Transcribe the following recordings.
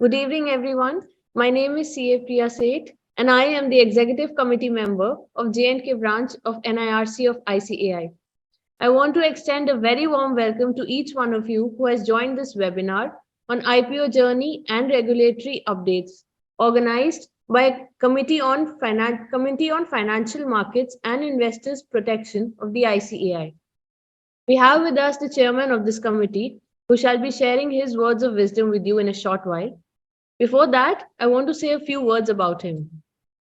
Good evening, everyone. My name is CA Priya Seth, and I am the Executive Committee member of J&K branch of NIRC of ICAI. I want to extend a very warm welcome to each one of you who has joined this webinar on IPO journey and regulatory updates, organized by Committee on Financial Markets and Investors Protection of the ICAI. We have with us the chairman of this committee, who shall be sharing his words of wisdom with you in a short while. Before that, I want to say a few words about him.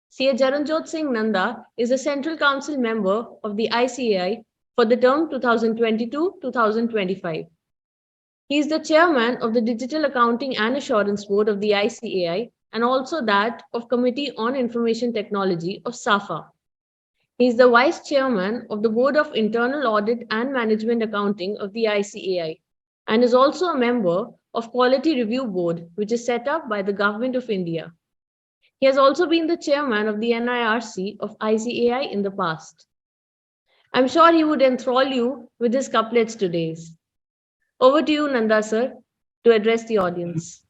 CA Jaranjot Singh Nanda is a Central Council member of the ICAI for the term 2022-2025. He is the chairman of the Digital Accounting and Assurance Board of the ICAI and also that of Committee on Information Technology of SAFA. He is the vice chairman of the Board of Internal Audit and Management Accounting of the ICAI and is also a member of Quality Review Board, which is set up by the Government of India. He has also been the chairman of the NIRC of ICAI in the past. I'm sure he would enthrall you with his couplets today. Over to you, Nanda sir, to address the audience.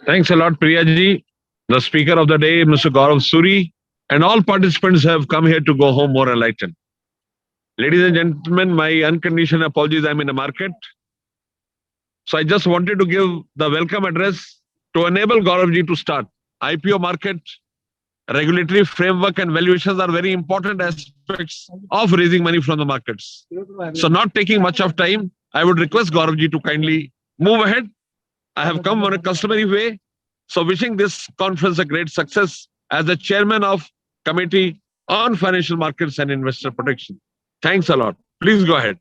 Thanks a lot, Priyaji. The speaker of the day, Mr. Gaurav Suri, and all participants have come here to go home more enlightened. Ladies and gentlemen, my unconditional apologies, I'm in the market. So I just wanted to give the welcome address to enable Gauravji to start. IPO market, regulatory framework and valuations are very important aspects of raising money from the markets. So not taking much of time, I would request Gauravji to kindly move ahead. I have come on a customary way. So wishing this conference a great success as the chairman of Committee on Financial Markets and Investor Protection. Thanks a lot. Please go ahead.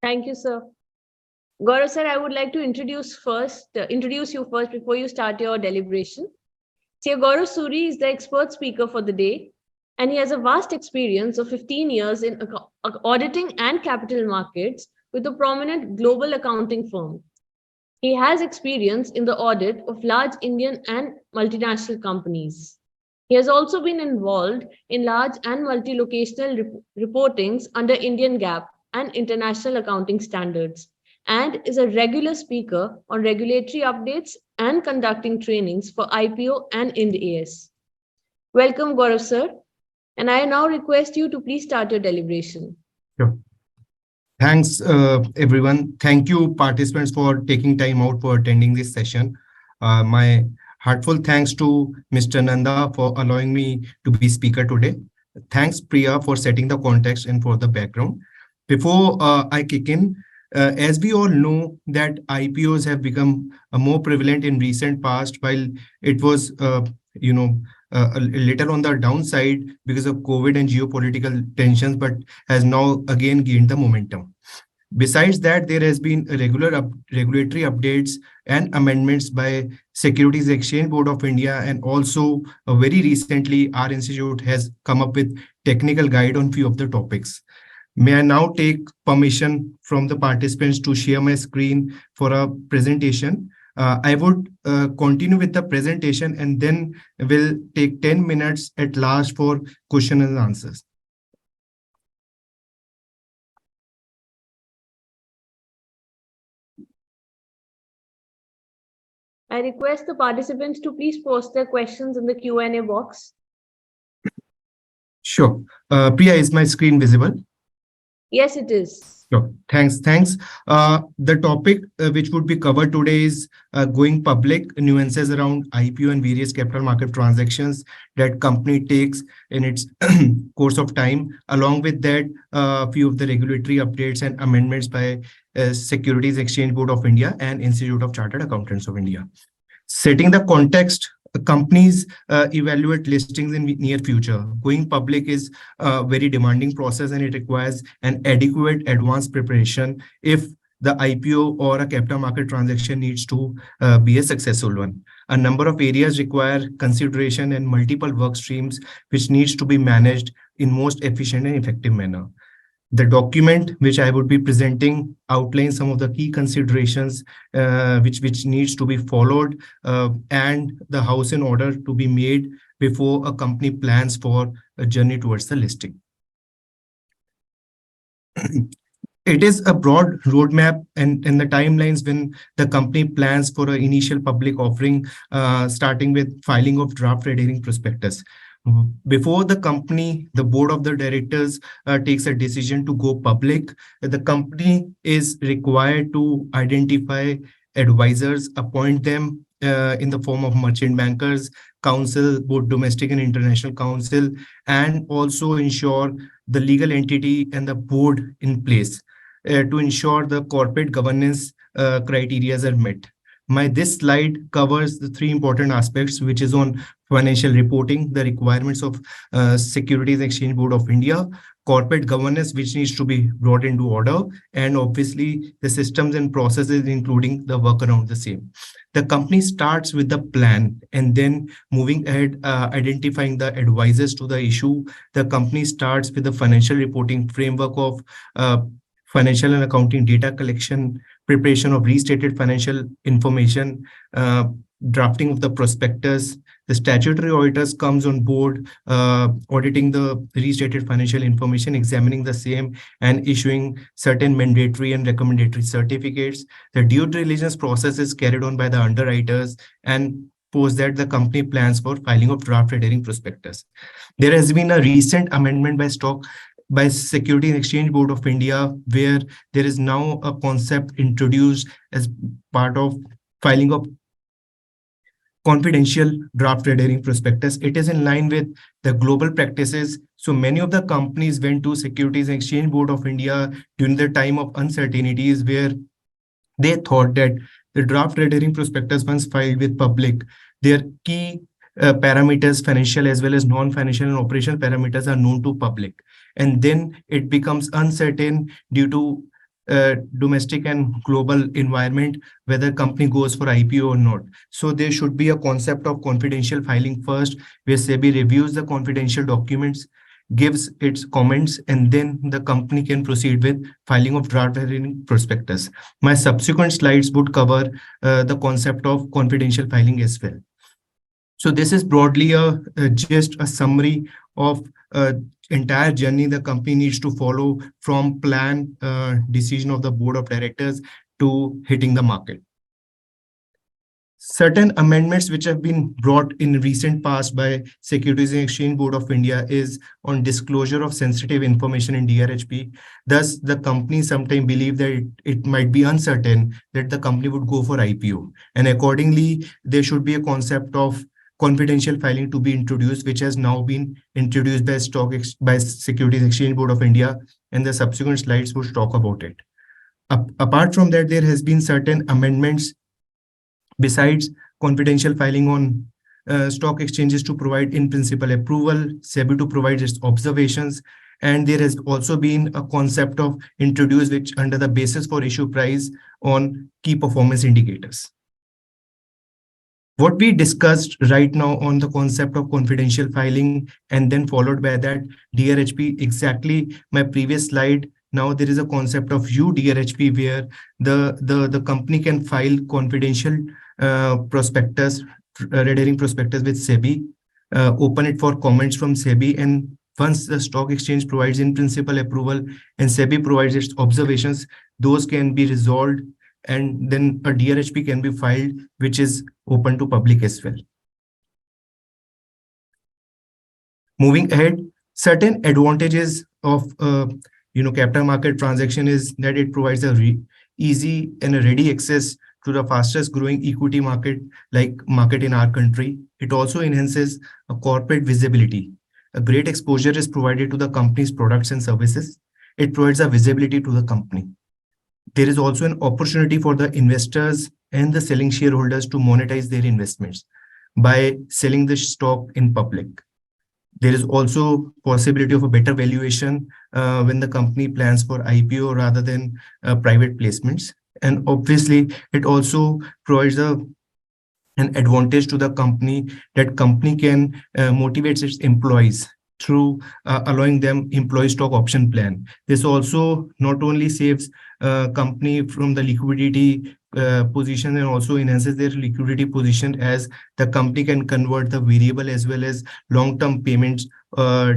Thank you, sir. Gaurav sir, I would like to introduce you first before you start your deliberation. Sir Gaurav Suri is the expert speaker for the day, and he has a vast experience of 15 years in auditing and capital markets with a prominent global accounting firm. He has experience in the audit of large Indian and multinational companies. He has also been involved in large and multi-locational reportings under Indian GAAP and international accounting standards, and is a regular speaker on regulatory updates and conducting trainings for IPO and Ind AS. Welcome, Gaurav sir, and I now request you to please start your deliberation. Sure. Thanks, everyone. Thank you, participants, for taking time out for attending this session. My heartfelt thanks to Mr. Nanda for allowing me to be speaker today. Thanks, Priya, for setting the context and for the background. Before I kick in, as we all know that IPOs have become more prevalent in recent past, while it was, a little on the downside because of COVID and geopolitical tensions, but has now again gained the momentum. Besides that, there has been regulatory updates and amendments by Securities Exchange Board of India, and also very recently, our institute has come up with technical guide on few of the topics. May I now take permission from the participants to share my screen for a presentation. I would continue with the presentation and then we'll take 10 minutes at last for question and answers. I request the participants to please post their questions in the Q&A box. Sure. Priya, is my screen visible? Yes, it is. Sure. Thanks. The topic which would be covered today is going public, nuances around IPO and various capital market transactions that company takes in its course of time. Along with that, a few of the regulatory updates and amendments by Securities Exchange Board of India and Institute of Chartered Accountants of India. Setting the context, companies evaluate listings in near future. Going public is a very demanding process and it requires an adequate advanced preparation if the IPO or a capital market transaction needs to be a successful one. A number of areas require consideration and multiple work streams which needs to be managed in most efficient and effective manner. The document which I would be presenting outlines some of the key considerations which needs to be followed and the house in order to be made before a company plans for a journey towards the listing. It is a broad roadmap and the timelines when the company plans for an initial public offering, starting with filing of draft red herring prospectus. Before the company, the board of the directors takes a decision to go public, the company is required to identify advisors, appoint them in the form of merchant bankers, counsel, both domestic and international counsel, and also ensure the legal entity and the board in place to ensure the corporate governance criteria are met. This slide covers the three important aspects, which is on financial reporting, the requirements of Securities and Exchange Board of India, corporate governance, which needs to be brought into order, and obviously the systems and processes, including the work around the same. The company starts with the plan and then moving ahead, identifying the advisors to the issue. The company starts with the financial reporting framework of financial and accounting data collection, preparation of restated financial information, drafting of the prospectus. The statutory auditors comes on board, auditing the restated financial information, examining the same, and issuing certain mandatory and recommendatory certificates. The due diligence process is carried on by the underwriters, and post that the company plans for filing of draft red herring prospectus. There has been a recent amendment by Security and Exchange Board of India, where there is now a concept introduced as part of filing of confidential draft red herring prospectus. It is in line with the global practices. So many of the companies went to Securities and Exchange Board of India during the time of uncertainties, where they thought that the draft red herring prospectus, once filed with public, their key parameters, financial as well as non-financial and operational parameters, are known to public. And then it becomes uncertain due to domestic and global environment whether company goes for IPO or not. So there should be a concept of confidential filing first, where SEBI reviews the confidential documents, gives its comments, and then the company can proceed with filing of draft herring prospectus. My subsequent slides would cover the concept of confidential filing as well. So this is broadly just a summary of entire journey the company needs to follow, from plan, decision of the board of directors, to hitting the market. Certain amendments which have been brought in recent past by Securities and Exchange Board of India is on disclosure of sensitive information in DRHP. Thus, the company sometimes believe that it might be uncertain that the company would go for IPO. And accordingly, there should be a concept of confidential filing to be introduced, which has now been introduced by Securities and Exchange Board of India, and the subsequent slides will talk about it. Apart from that, there has been certain amendments besides confidential filing on stock exchanges to provide in principle approval, SEBI to provide its observations, and there has also been a concept of introduced which under the basis for issue price on key performance indicators. What we discussed right now on the concept of confidential filing, and then followed by that DRHP, exactly my previous slide. Now there is a concept of UDRHP, where the company can file confidential prospectus, red herring prospectus with SEBI, open it for comments from SEBI, and once the stock exchange provides in principle approval and SEBI provides its observations, those can be resolved, and then a DRHP can be filed, which is open to public as well. Moving ahead, certain advantages of capital market transaction is that it provides a easy and a ready access to the fastest growing equity market in our country. It also enhances a corporate visibility. A great exposure is provided to the company's products and services. It provides a visibility to the company. There is also an opportunity for the investors and the selling shareholders to monetize their investments by selling the stock in public. There is also possibility of a better valuation when the company plans for IPO rather than private placements. And obviously, it also provides an advantage to the company, that company can motivate its employees through allowing them employee stock option plan. This also not only saves company from the liquidity position and also enhances their liquidity position, as the company can convert the variable as well as long-term payments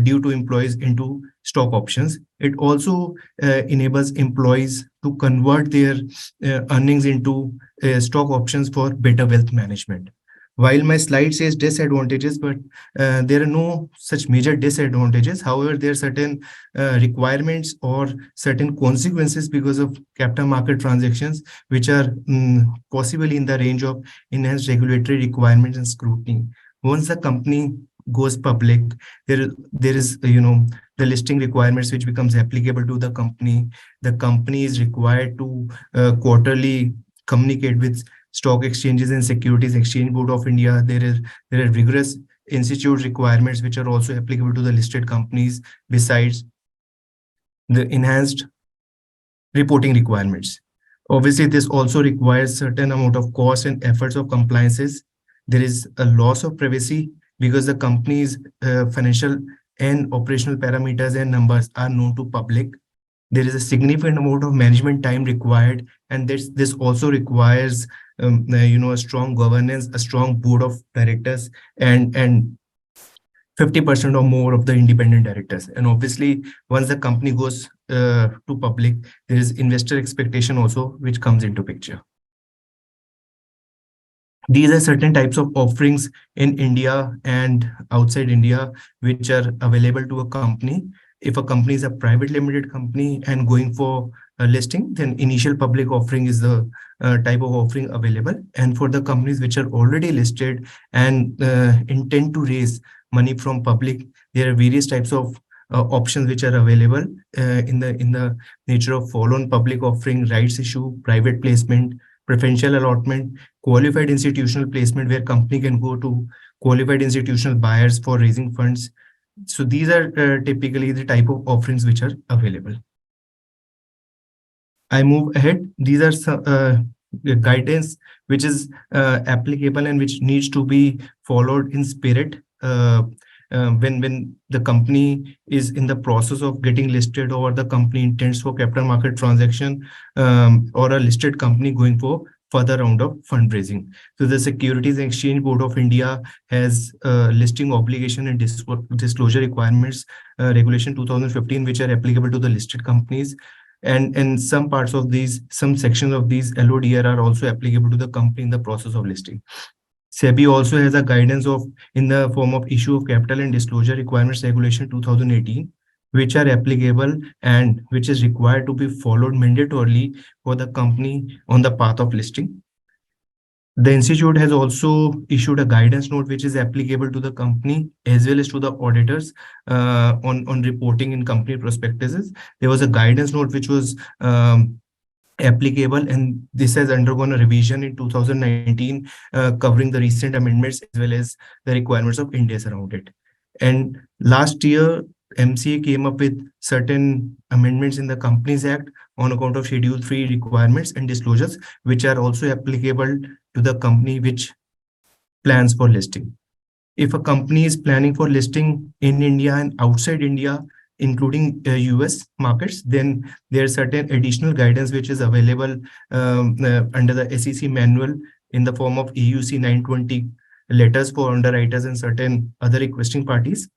due to employees into stock options. It also enables employees to convert their earnings into stock options for better wealth management. While my slide says disadvantages, but there are no such major disadvantages. However, there are certain requirements or certain consequences because of capital market transactions, which are possibly in the range of enhanced regulatory requirements and scrutiny. Once the company goes public, there is the listing requirements which becomes applicable to the company. The company is required to quarterly communicate with stock exchanges and Securities Exchange Board of India. There are rigorous institute requirements which are also applicable to the listed companies, besides the enhanced reporting requirements. Obviously, this also requires certain amount of cost and efforts of compliances. There is a loss of privacy because the company's financial and operational parameters and numbers are known to public. There is a significant amount of management time required, and this also requires a strong governance, a strong board of directors, and 50% or more of the independent directors. And obviously, once the company goes to public, there is investor expectation also which comes into picture. These are certain types of offerings in India and outside India which are available to a company. If a company is a private limited company and going for a listing, then initial public offering is the type of offering available. And for the companies which are already listed and intend to raise money from public, there are various types of options which are available in the nature of follow-on public offering, rights issue, private placement, preferential allotment, qualified institutional placement, where company can go to qualified institutional buyers for raising funds. So these are typically the type of offerings which are available. I move ahead. These are some guidance which is applicable and which needs to be followed in spirit when the company is in the process of getting listed, or the company intends for capital market transaction, or a listed company going for further round of fundraising. So the Securities and Exchange Board of India has listing obligation and disclosure requirements, Regulation 2015, which are applicable to the listed companies. And some parts of these, some sections of these LODR are also applicable to the company in the process of listing. SEBI also has a guidance of in the form of issue of capital and disclosure requirements Regulation 2018, which are applicable and which is required to be followed mandatorily for the company on the path of listing. The institute has also issued a guidance note which is applicable to the company as well as to the auditors on reporting in company prospectuses. There was a guidance note which was applicable, and this has undergone a revision in 2019 covering the recent amendments as well as the requirements of Ind AS around it. And last year, MCA came up with certain amendments in the Companies Act on account of Schedule 3 requirements and disclosures, which are also applicable to the company which plans for listing. If a company is planning for listing in India and outside India, including US markets, then there are certain additional guidance which is available under the SEC manual in the form of EUC 920 letters for underwriters and certain other requesting parties.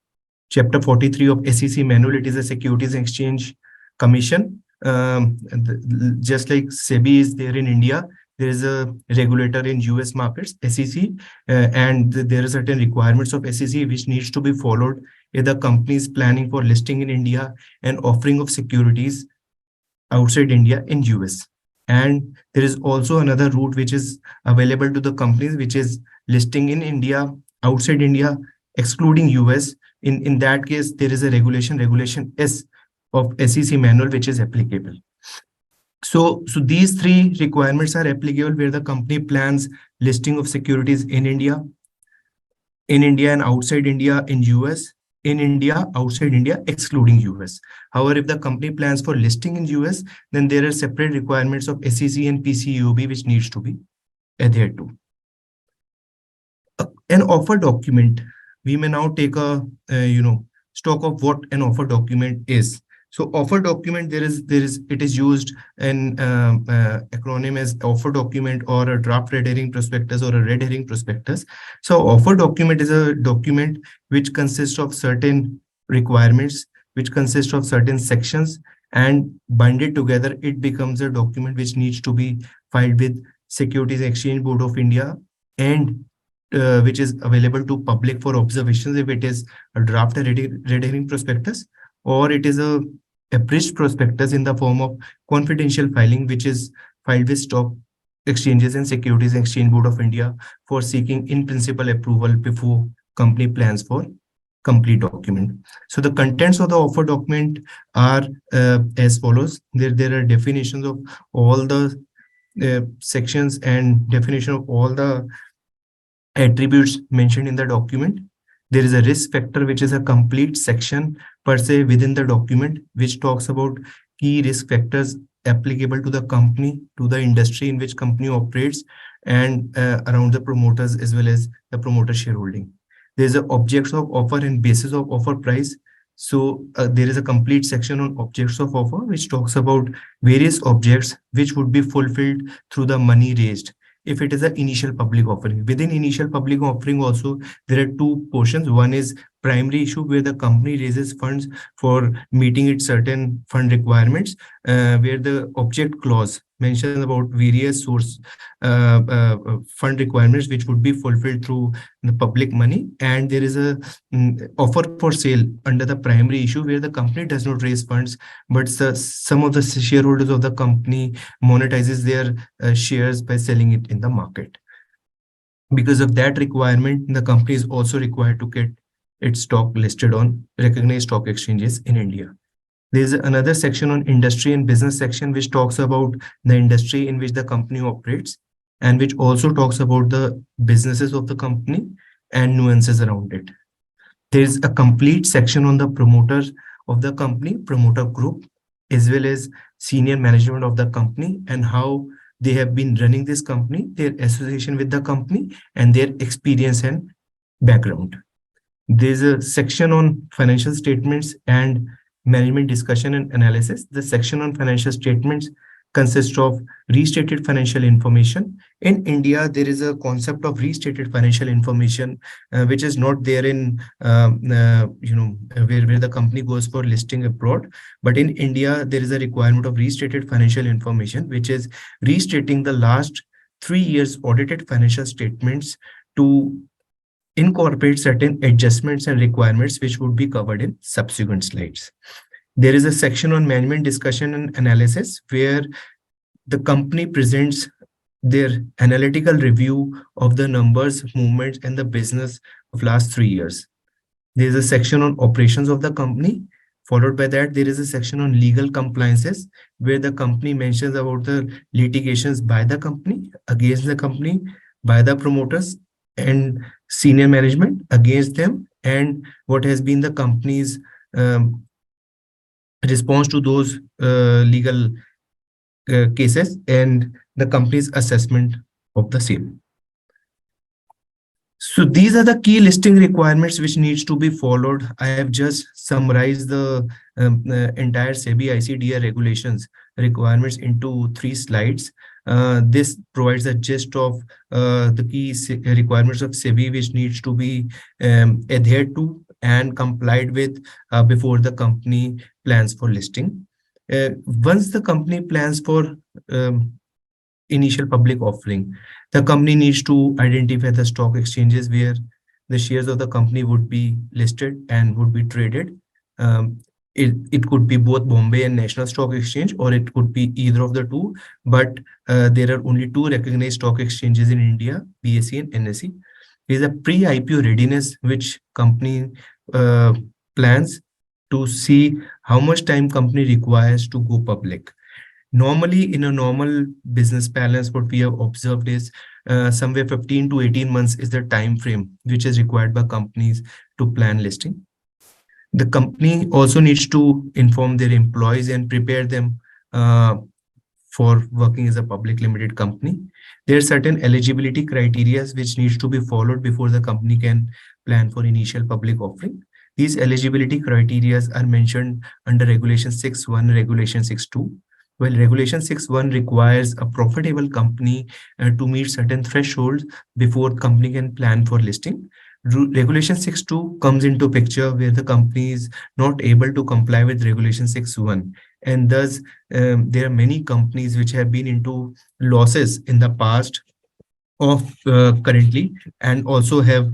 Chapter 43 of SEC manual, it is a Securities and Exchange Commission. Just like SEBI is there in India, there is a regulator in US markets, SEC, and there are certain requirements of SEC which needs to be followed if the company is planning for listing in India and offering of securities outside India in US. And there is also another route which is available to the companies, which is listing in India, outside India, excluding US. In that case, there is a regulation S of SEC manual, which is applicable. So these three requirements are applicable where the company plans listing of securities in India and outside India, in US, in India, outside India, excluding US. However, if the company plans for listing in US, then there are separate requirements of SEC and PCAOB which needs to be adhered to. An offer document. We may now take a stock of what an offer document is. So offer document, it is used in acronym as offer document or a draft red herring prospectus or a red herring prospectus. So offer document is a document which consists of certain requirements, which consists of certain sections, and binded together, it becomes a document which needs to be filed with Securities Exchange Board of India, and which is available to public for observations if it is a draft red herring prospectus, or it is a abridged prospectus in the form of confidential filing, which is filed with stock exchanges and Securities Exchange Board of India for seeking in principle approval before company plans for complete document. So the contents of the offer document are as follows. There are definitions of all the sections and definition of all the attributes mentioned in the document. There is a risk factor, which is a complete section per se within the document, which talks about key risk factors applicable to the company, to the industry in which company operates, and around the promoters as well as the promoter shareholding. There is a objects of offer and basis of offer price. So there is a complete section on objects of offer, which talks about various objects which would be fulfilled through the money raised if it is an initial public offering. Within initial public offering also, there are two portions. One is primary issue, where the company raises funds for meeting its certain fund requirements, where the object clause mentions about various source fund requirements which would be fulfilled through the public money. And there is a offer for sale under the primary issue, where the company does not raise funds, but some of the shareholders of the company monetizes their shares by selling it in the market. Because of that requirement, the company is also required to get its stock listed on recognized stock exchanges in India. There is another section on industry and business section, which talks about the industry in which the company operates, and which also talks about the businesses of the company and nuances around it. There is a complete section on the promoters of the company, promoter group, as well as senior management of the company, and how they have been running this company, their association with the company, and their experience and background. There's a section on financial statements and management discussion and analysis. The section on financial statements consists of restated financial information. In India, there is a concept of restated financial information, which is not there in, where the company goes for listing abroad. But in India, there is a requirement of restated financial information, which is restating the last 3 years audited financial statements to incorporate certain adjustments and requirements, which would be covered in subsequent slides. There is a section on management discussion and analysis, where the company presents their analytical review of the numbers, movements, and the business of last 3 years. There is a section on operations of the company. Followed by that, there is a section on legal compliances, where the company mentions about the litigations by the company, against the company, by the promoters and senior management against them, and what has been the company's response to those legal cases, and the company's assessment of the same. So these are the key listing requirements which needs to be followed. I have just summarized the entire SEBI ICDR regulations requirements into 3 slides. This provides a gist of the key requirements of SEBI, which needs to be adhered to and complied with before the company plans for listing. Once the company plans for initial public offering, the company needs to identify the stock exchanges where the shares of the company would be listed and would be traded. It could be both Bombay and National Stock Exchange, or it could be either of the two. But there are only 2 recognized stock exchanges in India, BSE and NSE. There is a pre-IPO readiness, which company plans to see how much time company requires to go public. Normally, in a normal business balance, what we have observed is somewhere 15 to 18 months is the time frame which is required by companies to plan listing. The company also needs to inform their employees and prepare them for working as a public limited company. There are certain eligibility criteria which needs to be followed before the company can plan for initial public offering. These eligibility criteria are mentioned under Regulation 6.1, Regulation 6.2. Well, Regulation 6.1 requires a profitable company to meet certain thresholds before company can plan for listing. Regulation 6.2 comes into picture where the company is not able to comply with Regulation 6.1, and thus there are many companies which have been into losses in the past of currently, and also have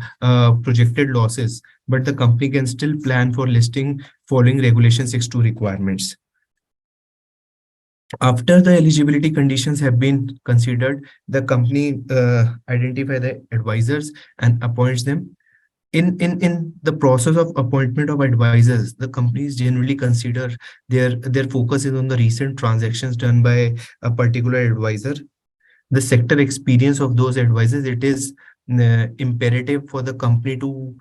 projected losses, but the company can still plan for listing following Regulation 6.2 requirements. After the eligibility conditions have been considered, the company identify the advisors and appoints them. In the process of appointment of advisors, the companies generally consider their focus is on the recent transactions done by a particular advisor, the sector experience of those advisors. It is imperative for the company to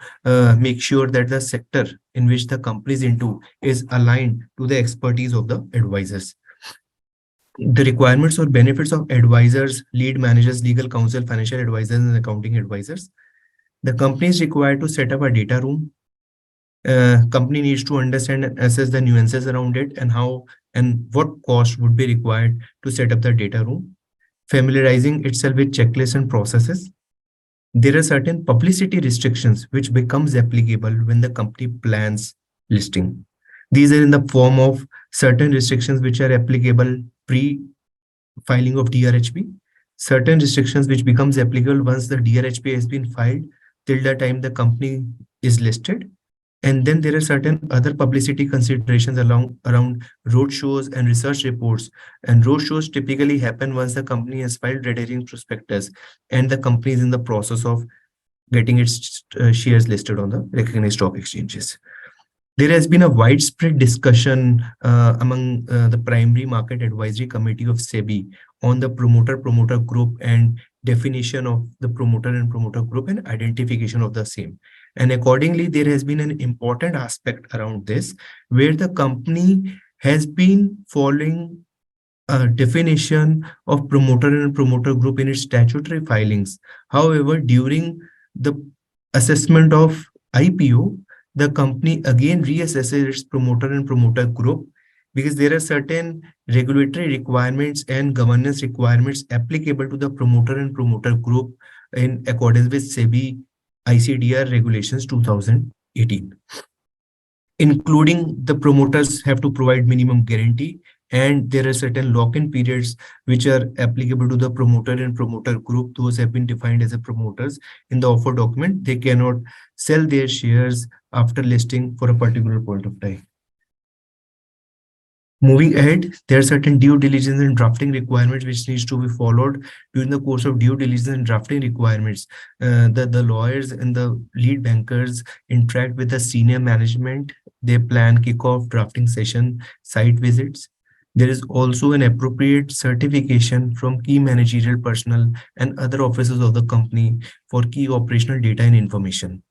make sure that the sector in which the company is into is aligned to the expertise of the advisors. The requirements or benefits of advisors, lead managers, legal counsel, financial advisors, and accounting advisors. The company is required to set up a data room. Company needs to understand and assess the nuances around it, and how and what cost would be required to set up the data room. Familiarizing itself with checklists and processes. There are certain publicity restrictions which becomes applicable when the company plans listing. These are in the form of certain restrictions which are applicable pre-filing of DRHP, certain restrictions which becomes applicable once the DRHP has been filed till the time the company is listed. And then there are certain other publicity considerations around road shows and research reports. And road shows typically happen once the company has filed red herring prospectus and the company is in the process of getting its shares listed on the recognized stock exchanges. There has been a widespread discussion among the primary market advisory committee of SEBI on the promoter group and definition of the promoter and promoter group and identification of the same. And accordingly, there has been an important aspect around this where the company has been following a definition of promoter and promoter group in its statutory filings. However, during the assessment of IPO, the company again reassesses its promoter and promoter group, because there are certain regulatory requirements and governance requirements applicable to the promoter and promoter group in accordance with SEBI ICDR regulations 2018, including the promoters have to provide minimum guarantee, and there are certain lock-in periods which are applicable to the promoter and promoter group. Those have been defined as a promoters in the offer document. They cannot sell their shares after listing for a particular point of time. Moving ahead, there are certain due diligence and drafting requirements which needs to be followed during the course of due diligence and drafting requirements. The lawyers and the lead bankers interact with the senior management. They plan kickoff, drafting session, site visits. There is also an appropriate certification from key managerial personnel and other officers of the company for key operational data and information,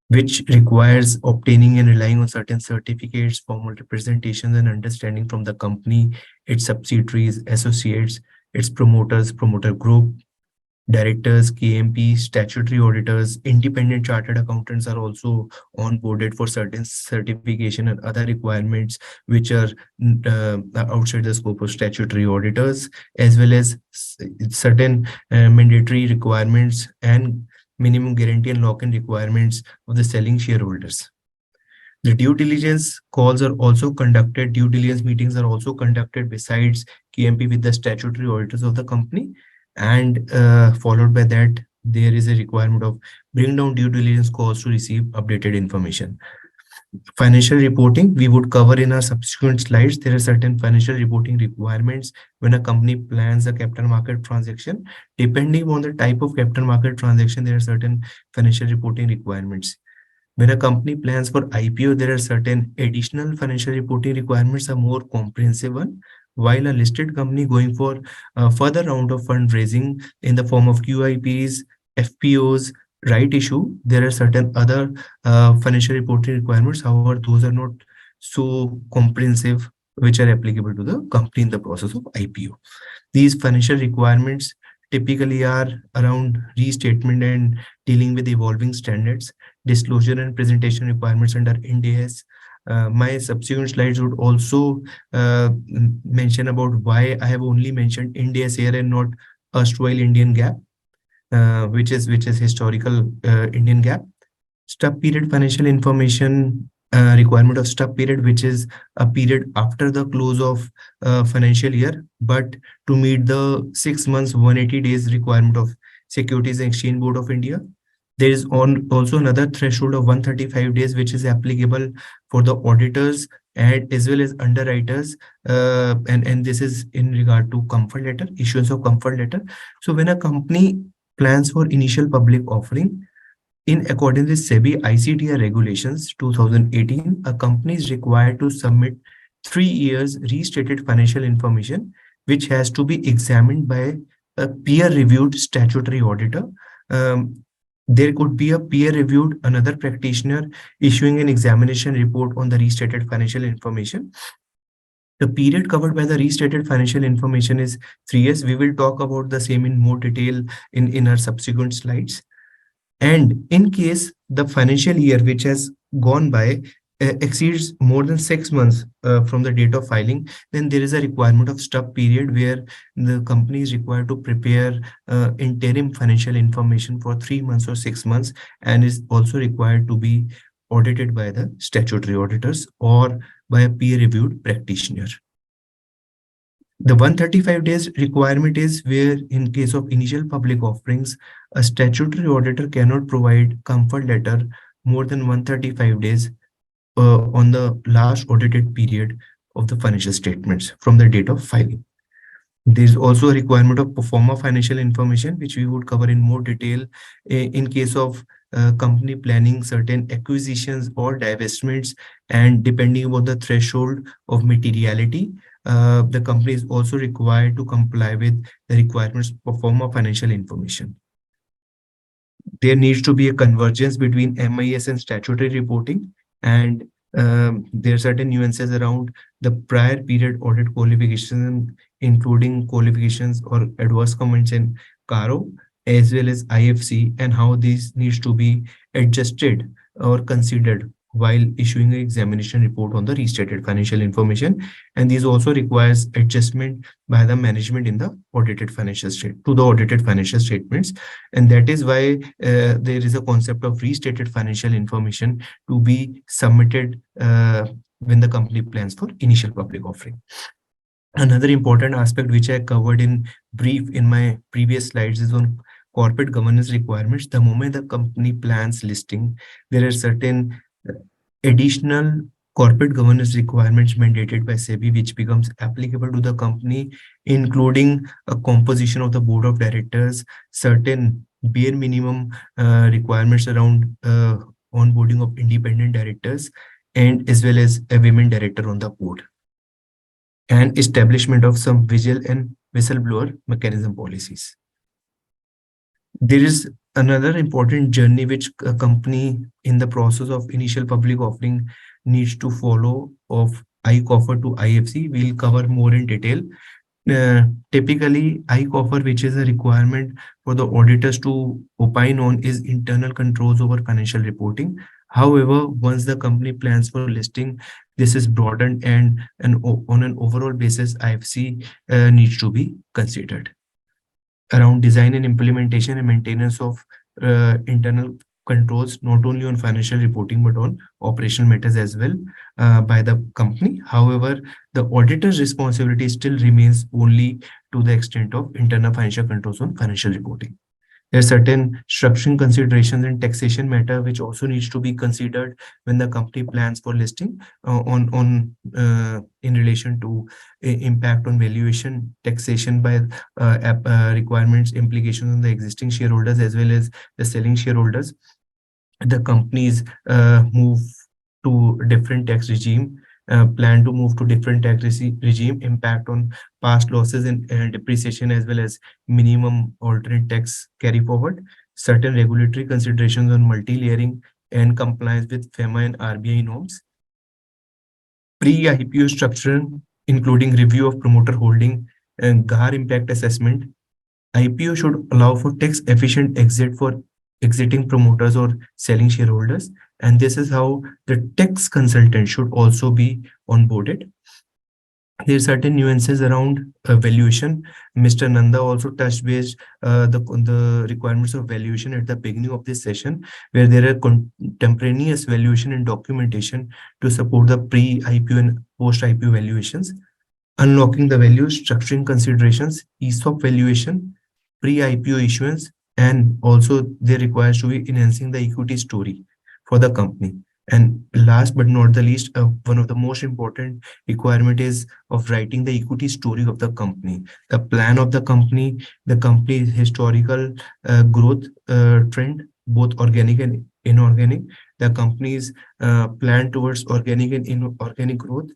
which requires obtaining and relying on certain certificates, formal representations, and understanding from the company, its subsidiaries, associates, its promoters, promoter group, directors, KMP, statutory auditors, independent chartered accountants are also onboarded for certain certification and other requirements which are outside the scope of statutory auditors, as well as certain mandatory requirements and minimum guarantee and lock-in requirements of the selling shareholders. The due diligence calls are also conducted. Due diligence meetings are also conducted besides KMP with the statutory auditors of the company. And followed by that, there is a requirement of bring down due diligence calls to receive updated information. Financial reporting, we would cover in our subsequent slides. There are certain financial reporting requirements when a company plans a capital market transaction. Depending on the type of capital market transaction, there are certain financial reporting requirements. When a company plans for IPO, there are certain additional financial reporting requirements, a more comprehensive one, while a listed company going for a further round of fundraising in the form of QIPs, FPOs, right issue, there are certain other financial reporting requirements. However, those are not so comprehensive, which are applicable to the company in the process of IPO. These financial requirements typically are around restatement and dealing with evolving standards. disclosure and presentation requirements under Ind AS. My subsequent slides would also mention about why I have only mentioned Ind AS here and not erstwhile Indian GAAP, which is historical Indian GAAP. Stub period financial information, requirement of stub period, which is a period after the close of financial year, but to meet the 6 months, 180 days requirement of Securities and Exchange Board of India. There is also another threshold of 135 days, which is applicable for the auditors and as well as underwriters. And this is in regard to comfort letter, issuance of comfort letter. So when a company plans for initial public offering, in accordance with SEBI ICTR regulations 2018, a company is required to submit 3 years restated financial information, which has to be examined by a peer-reviewed statutory auditor. There could be a peer-reviewed another practitioner issuing an examination report on the restated financial information. The period covered by the restated financial information is 3 years. We will talk about the same in more detail in our subsequent slides. And in case the financial year which has gone by exceeds more than 6 months from the date of filing, then there is a requirement of stub period where the company is required to prepare interim financial information for 3 months or 6 months, and is also required to be audited by the statutory auditors or by a peer-reviewed practitioner. The 135 days requirement is where, in case of initial public offerings, a statutory auditor cannot provide comfort letter more than 135 days on the last audited period of the financial statements from the date of filing. There is also a requirement of pro forma financial information, which we would cover in more detail in case of company planning certain acquisitions or divestments, and depending on the threshold of materiality, the company is also required to comply with the requirements for form of financial information. There needs to be a convergence between MIS and statutory reporting, and there are certain nuances around the prior period audit qualifications, including qualifications or adverse comments in CARO as well as IFC, and how these needs to be adjusted or considered while issuing an examination report on the restated financial information. And these also requires adjustment by the management in the audited financial state to the audited financial statements. And that is why there is a concept of restated financial information to be submitted when the company plans for initial public offering. Another important aspect which I covered in brief in my previous slides is on corporate governance requirements. The moment the company plans listing, there are certain additional corporate governance requirements mandated by SEBI, which becomes applicable to the company, including a composition of the board of directors, certain bare minimum requirements around onboarding of independent directors, and as well as a women director on the board, and establishment of some vigil and whistleblower mechanism policies. There is another important journey which a company in the process of initial public offering needs to follow of ICOFR to IFC. We'll cover more in detail. Typically, ICOFR, which is a requirement for the auditors to opine on, is internal controls over financial reporting. However, once the company plans for listing, this is broadened, and on an overall basis, IFC needs to be considered around design and implementation and maintenance of internal controls, not only on financial reporting but on operational matters as well by the company. However, the auditor's responsibility still remains only to the extent of internal financial controls on financial reporting. There are certain structuring considerations and taxation matter which also needs to be considered when the company plans for listing in relation to impact on valuation, taxation by requirements, implications on the existing shareholders as well as the selling shareholders. The companies move to different tax regime, plan to move to different tax regime, impact on past losses and depreciation as well as minimum alternate tax carry forward, certain regulatory considerations on multi-layering and compliance with FEMA and RBI norms, pre-IPO structuring, including review of promoter holding and GAR impact assessment. IPO should allow for tax efficient exit for exiting promoters or selling shareholders. And this is how the tax consultant should also be onboarded. There are certain nuances around valuation. Mr. Nanda also touched base the requirements of valuation at the beginning of this session, where there are contemporaneous valuation and documentation to support the pre-IPO and post-IPO valuations. Unlocking the value, structuring considerations, ESOP valuation, pre-IPO issuance, and also there requires to be enhancing the equity story for the company. And last but not the least, one of the most important requirement is of writing the equity story of the company, the plan of the company's historical growth trend, both organic and inorganic, the company's plan towards organic and inorganic growth,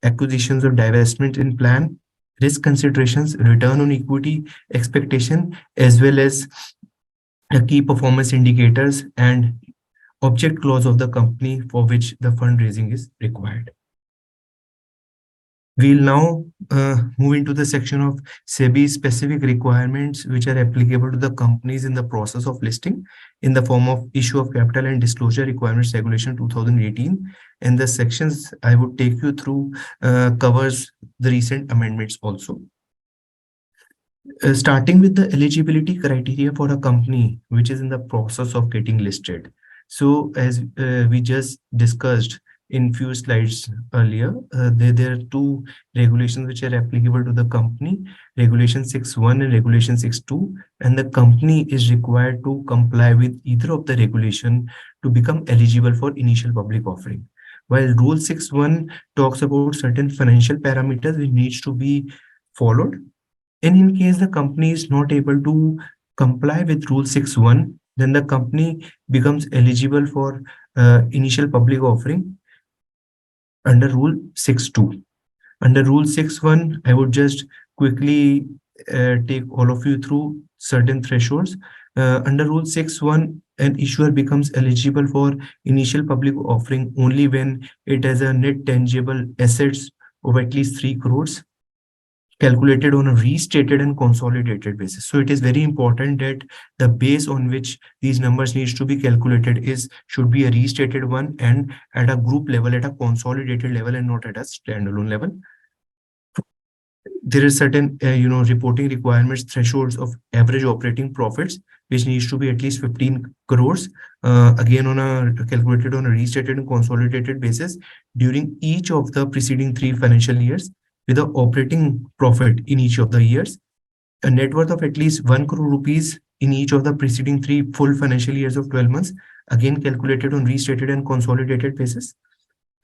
acquisitions or divestment in plan, risk considerations, return on equity expectation, as well as key performance indicators and object clause of the company for which the fundraising is required. We'll now move into the section of SEBI specific requirements which are applicable to the companies in the process of listing in the form of issue of capital and disclosure requirements regulation 2018. And the sections I would take you through covers the recent amendments also. Starting with the eligibility criteria for a company which is in the process of getting listed. So as we just discussed in few slides earlier, there are two regulations which are applicable to the company, Regulation 6.1 and Regulation 6.2, and the company is required to comply with either of the regulation to become eligible for initial public offering. While Rule 6.1 talks about certain financial parameters which needs to be followed, and in case the company is not able to comply with Rule 6.1, then the company becomes eligible for initial public offering under Rule 6.2. Under Rule 6.1, I would just quickly take all of you through certain thresholds. Under Rule 6.1, an issuer becomes eligible for initial public offering only when it has a net tangible assets of at least 3 crores, calculated on a restated and consolidated basis. So it is very important that the base on which these numbers needs to be calculated should be a restated one and at a group level, at a consolidated level, and not at a standalone level. There are certain reporting requirements, thresholds of average operating profits, which needs to be at least 15 crores, again on a calculated on a restated and consolidated basis during each of the preceding 3 financial years, with the operating profit in each of the years, a net worth of at least 1 crore rupees in each of the preceding 3 full financial years of 12 months, again calculated on restated and consolidated basis.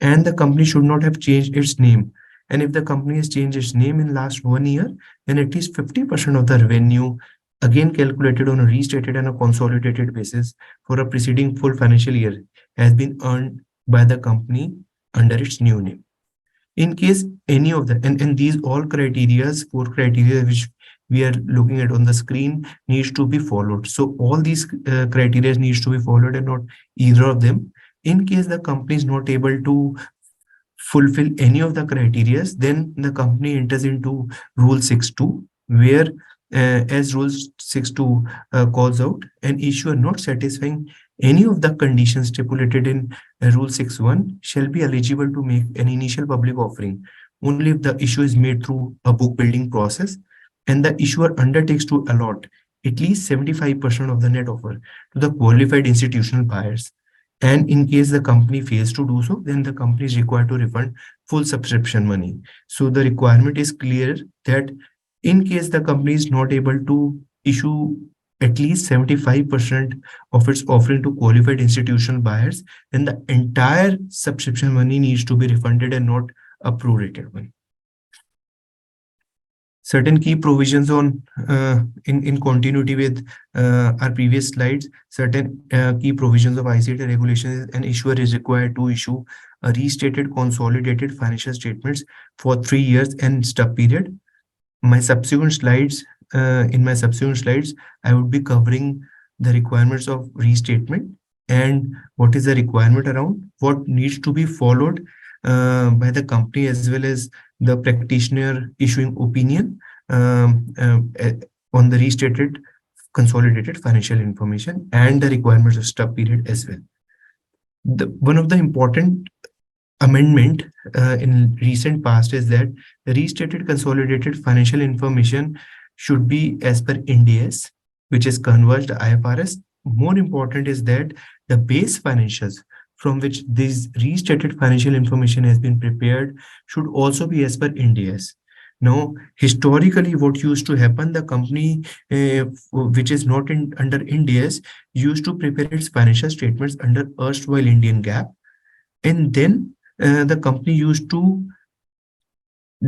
And the company should not have changed its name. And if the company has changed its name in last 1 year, then at least 50% of the revenue, again calculated on a restated and a consolidated basis for a preceding full financial year, has been earned by the company under its new name. In case any of the, and these all criterias, 4 criteria which we are looking at on the screen, needs to be followed. So all these criteria needs to be followed and not either of them. In case the company is not able to fulfill any of the criteria, then the company enters into Rule 6.2, where as Rule 6.2 calls out, an issuer not satisfying any of the conditions stipulated in Rule 6.1 shall be eligible to make an initial public offering only if the issue is made through a book building process and the issuer undertakes to allot at least 75% of the net offer to the qualified institutional buyers. And in case the company fails to do so, then the company is required to refund full subscription money. So the requirement is clear that in case the company is not able to issue at least 75% of its offering to qualified institutional buyers, then the entire subscription money needs to be refunded and not a prorated one. Certain key provisions on in continuity with our previous slides, certain key provisions of ICT regulations. An issuer is required to issue a restated consolidated financial statements for 3 years and stub period. My subsequent slides, in my subsequent slides, I would be covering the requirements of restatement and what is the requirement around, what needs to be followed by the company as well as the practitioner issuing opinion on the restated consolidated financial information and the requirements of stub period as well. One of the important amendment in recent past is that the restated consolidated financial information should be as per Ind AS, which is converged IFRS. More important is that the base financials from which this restated financial information has been prepared should also be as per Ind AS. Now, historically, what used to happen, the company which is not under Ind AS used to prepare its financial statements under erstwhile Indian GAAP, and then the company used to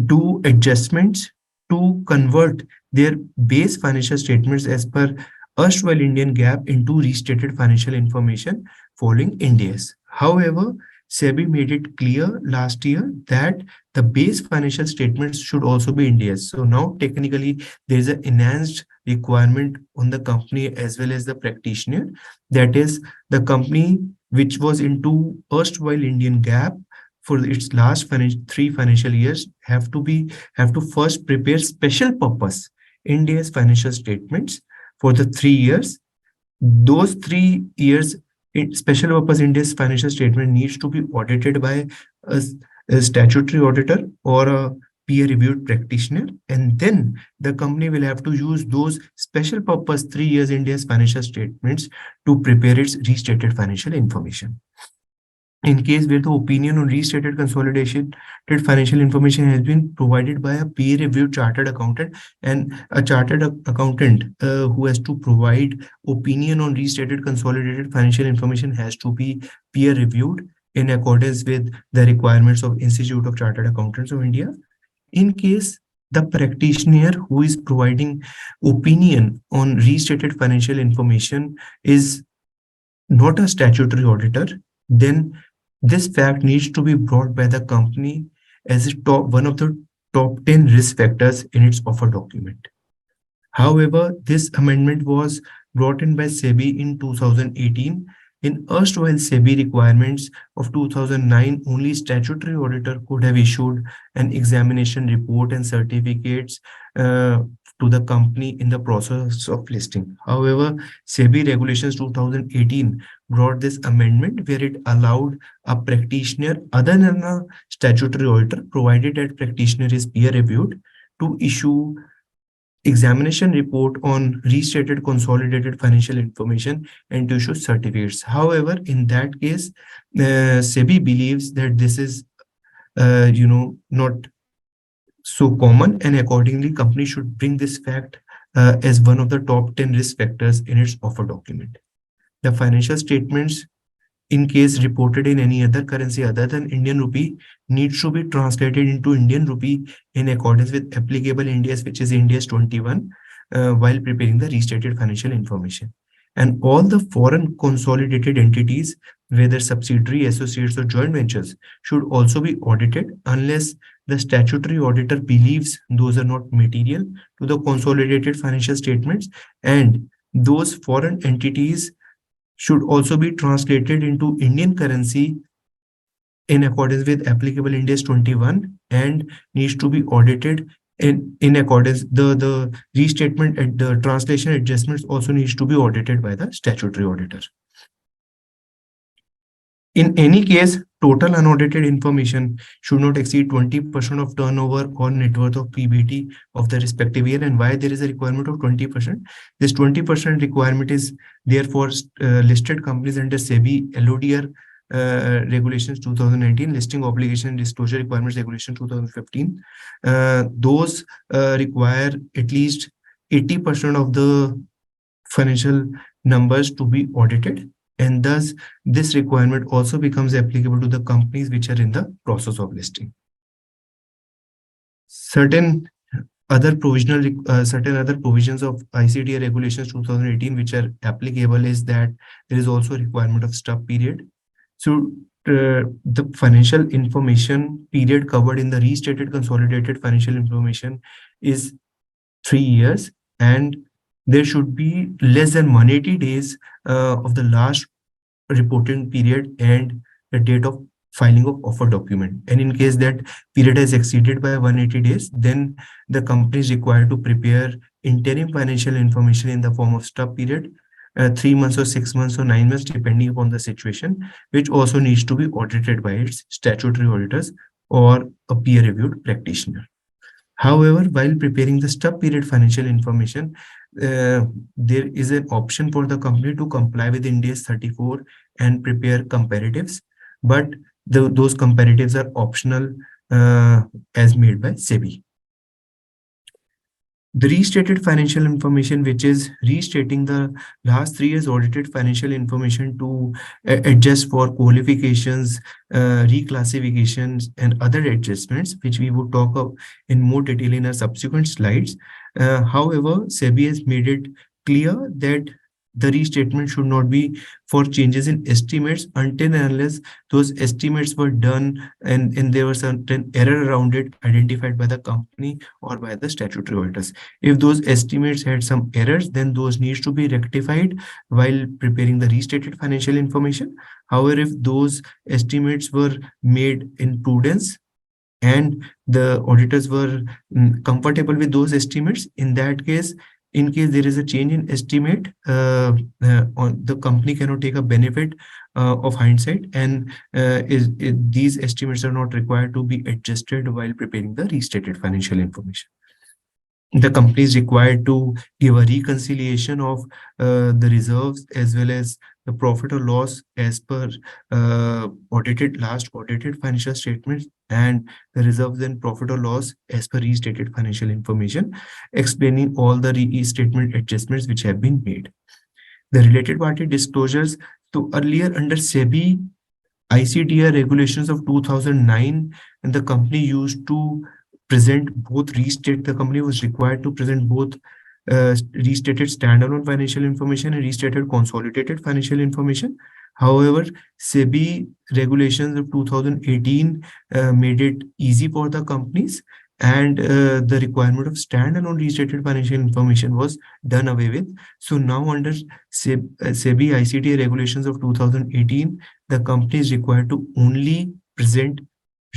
do adjustments to convert their base financial statements as per erstwhile Indian GAAP into restated financial information following Ind AS. However, SEBI made it clear last year that the base financial statements should also be Ind AS. So now technically there is an enhanced requirement on the company as well as the practitioner. That is, the company which was into erstwhile Indian GAAP for its last 3 financial years have to first prepare special purpose India's financial statements for the 3 years. Those 3 years special purpose India's financial statement needs to be audited by a statutory auditor or a peer reviewed practitioner, and then the company will have to use those special purpose 3 years India's financial statements to prepare its restated financial information. In case where the opinion on restated consolidated financial information has been provided by a peer-reviewed chartered accountant, and a chartered accountant who has to provide opinion on restated consolidated financial information has to be peer-reviewed in accordance with the requirements of Institute of Chartered Accountants of India. In case the practitioner who is providing opinion on restated financial information is not a statutory auditor, then this fact needs to be brought by the company as one of the top 10 risk factors in its offer document. However, this amendment was brought in by SEBI in 2018. In erstwhile SEBI requirements of 2009, only statutory auditor could have issued an examination report and certificates to the company in the process of listing. However, SEBI regulations 2018 brought this amendment where it allowed a practitioner other than a statutory auditor, provided that practitioner is peer reviewed, to issue examination report on restated consolidated financial information and to issue certificates. However, in that case, SEBI believes that this is not so common, and accordingly company should bring this fact as one of the top 10 risk factors in its offer document. The financial statements, in case reported in any other currency other than Indian rupee, needs to be translated into Indian rupee in accordance with applicable Ind AS, which is Ind AS 21, while preparing the restated financial information. And all the foreign consolidated entities, whether subsidiary, associates, or joint ventures, should also be audited unless the statutory auditor believes those are not material to the consolidated financial statements, and those foreign entities should also be translated into Indian currency in accordance with applicable Ind AS 21 and needs to be audited in accordance. The restatement and the translation adjustments also needs to be audited by the statutory auditor. In any case, total unaudited information should not exceed 20% of turnover or net worth of PBT of the respective year. And why there is a requirement of 20%? This 20% requirement is therefore listed companies under SEBI LODR regulations 2019, listing obligation and disclosure requirements regulation 2015. Those require at least 80% of the financial numbers to be audited, and thus this requirement also becomes applicable to the companies which are in the process of listing. Certain other provisions of ICTR regulations 2018 which are applicable is that there is also a requirement of stub period. So the financial information period covered in the restated consolidated financial information is 3 years, and there should be less than 180 days of the last reporting period and the date of filing of offer document. And in case that period has exceeded by 180 days, then the company is required to prepare interim financial information in the form of stub period, 3 months or 6 months or 9 months, depending upon the situation, which also needs to be audited by its statutory auditors or a peer-reviewed practitioner. However, while preparing the stub period financial information, there is an option for the company to comply with Ind AS 34 and prepare comparatives, but those comparatives are optional as made by SEBI. The restated financial information, which is restating the last 3 years audited financial information to adjust for qualifications, reclassifications, and other adjustments, which we would talk of in more detail in our subsequent slides. However, SEBI has made it clear that the restatement should not be for changes in estimates until and unless those estimates were done and there was certain error around it identified by the company or by the statutory auditors. If those estimates had some errors, then those needs to be rectified while preparing the restated financial information. However, if those estimates were made in prudence and the auditors were comfortable with those estimates, in that case, in case there is a change in estimate, the company cannot take a benefit of hindsight, and these estimates are not required to be adjusted while preparing the restated financial information. The company is required to give a reconciliation of the reserves as well as the profit or loss as per last audited financial statements, and the reserves and profit or loss as per restated financial information, explaining all the restatement adjustments which have been made. The related party disclosures. So earlier under SEBI ICTR regulations of 2009, and the company used to present both the company was required to present both restated standalone financial information and restated consolidated financial information. However, SEBI regulations of 2018 made it easy for the companies, and the requirement of standalone restated financial information was done away with. So now under SEBI ICTA regulations of 2018, the company is required to only present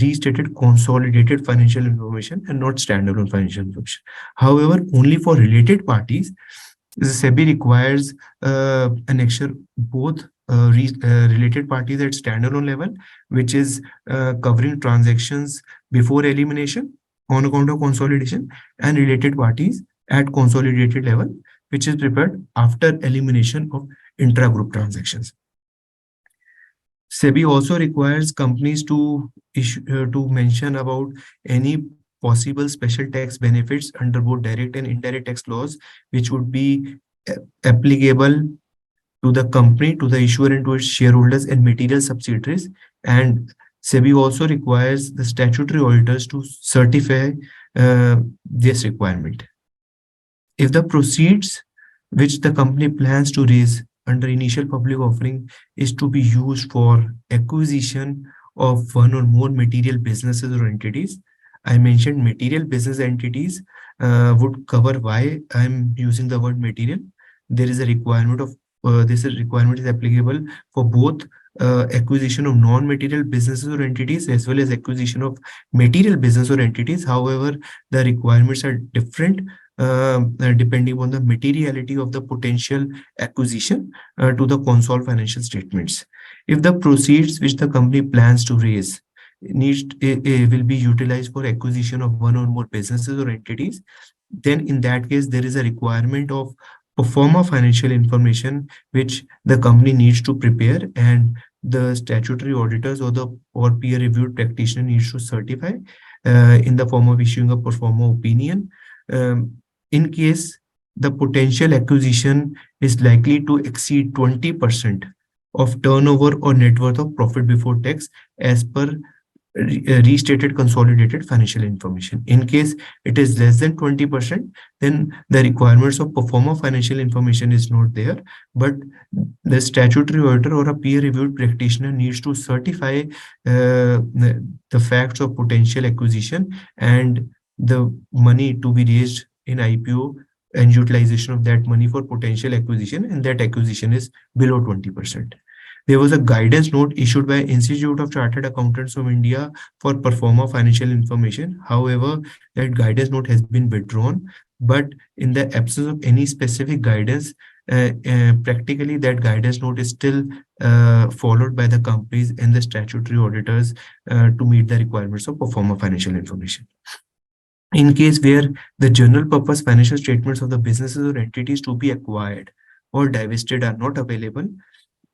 restated consolidated financial information and not standalone financial information. However, only for related parties, the SEBI requires annexure both related parties at standalone level, which is covering transactions before elimination on account of consolidation, and related parties at consolidated level, which is prepared after elimination of intra-group transactions. SEBI also requires companies to mention about any possible special tax benefits under both direct and indirect tax laws, which would be applicable to the company, to the issuer, and to its shareholders and material subsidiaries. And SEBI also requires the statutory auditors to certify this requirement. If the proceeds which the company plans to raise under initial public offering is to be used for acquisition of one or more material businesses or entities. I mentioned material business entities would cover why I'm using the word material. There is a requirement of this requirement is applicable for both acquisition of non-material businesses or entities as well as acquisition of material business or entities. However, the requirements are different depending on the materiality of the potential acquisition to the consolidated financial statements. If the proceeds which the company plans to raise will be utilized for acquisition of one or more businesses or entities, then in that case, there is a requirement of pro forma financial information which the company needs to prepare, and the statutory auditors or peer-reviewed practitioner needs to certify in the form of issuing a pro forma opinion. In case the potential acquisition is likely to exceed 20% of turnover or net worth of profit before tax as per restated consolidated financial information. In case it is less than 20%, then the requirements of pro forma financial information is not there, but the statutory auditor or a peer-reviewed practitioner needs to certify the facts of potential acquisition and the money to be raised in IPO and utilization of that money for potential acquisition, and that acquisition is below 20%. There was a guidance note issued by Institute of Chartered Accountants of India for pro forma financial information. However, that guidance note has been withdrawn. But in the absence of any specific guidance, practically that guidance note is still followed by the companies and the statutory auditors to meet the requirements of performer financial information. In case where the general purpose financial statements of the businesses or entities to be acquired or divested are not available,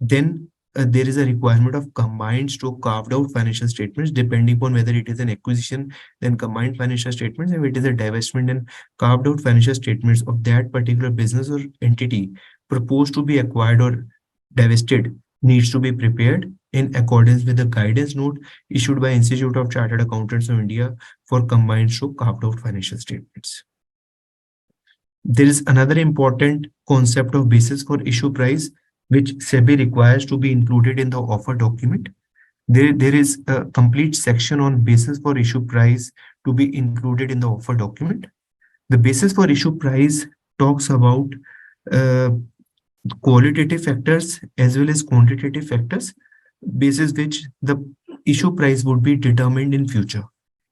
then there is a requirement of combined stroke carved out financial statements, depending upon whether it is an acquisition, then combined financial statements, and if it is a divestment, then carved out financial statements of that particular business or entity proposed to be acquired or divested needs to be prepared in accordance with the guidance note issued by Institute of Chartered Accountants of India for combined stroke carved out financial statements. There is another important concept of basis for issue price, which SEBI requires to be included in the offer document. There is a complete section on basis for issue price to be included in the offer document. The basis for issue price talks about uh, qualitative factors as well as quantitative factors, basis which the issue price would be determined in future.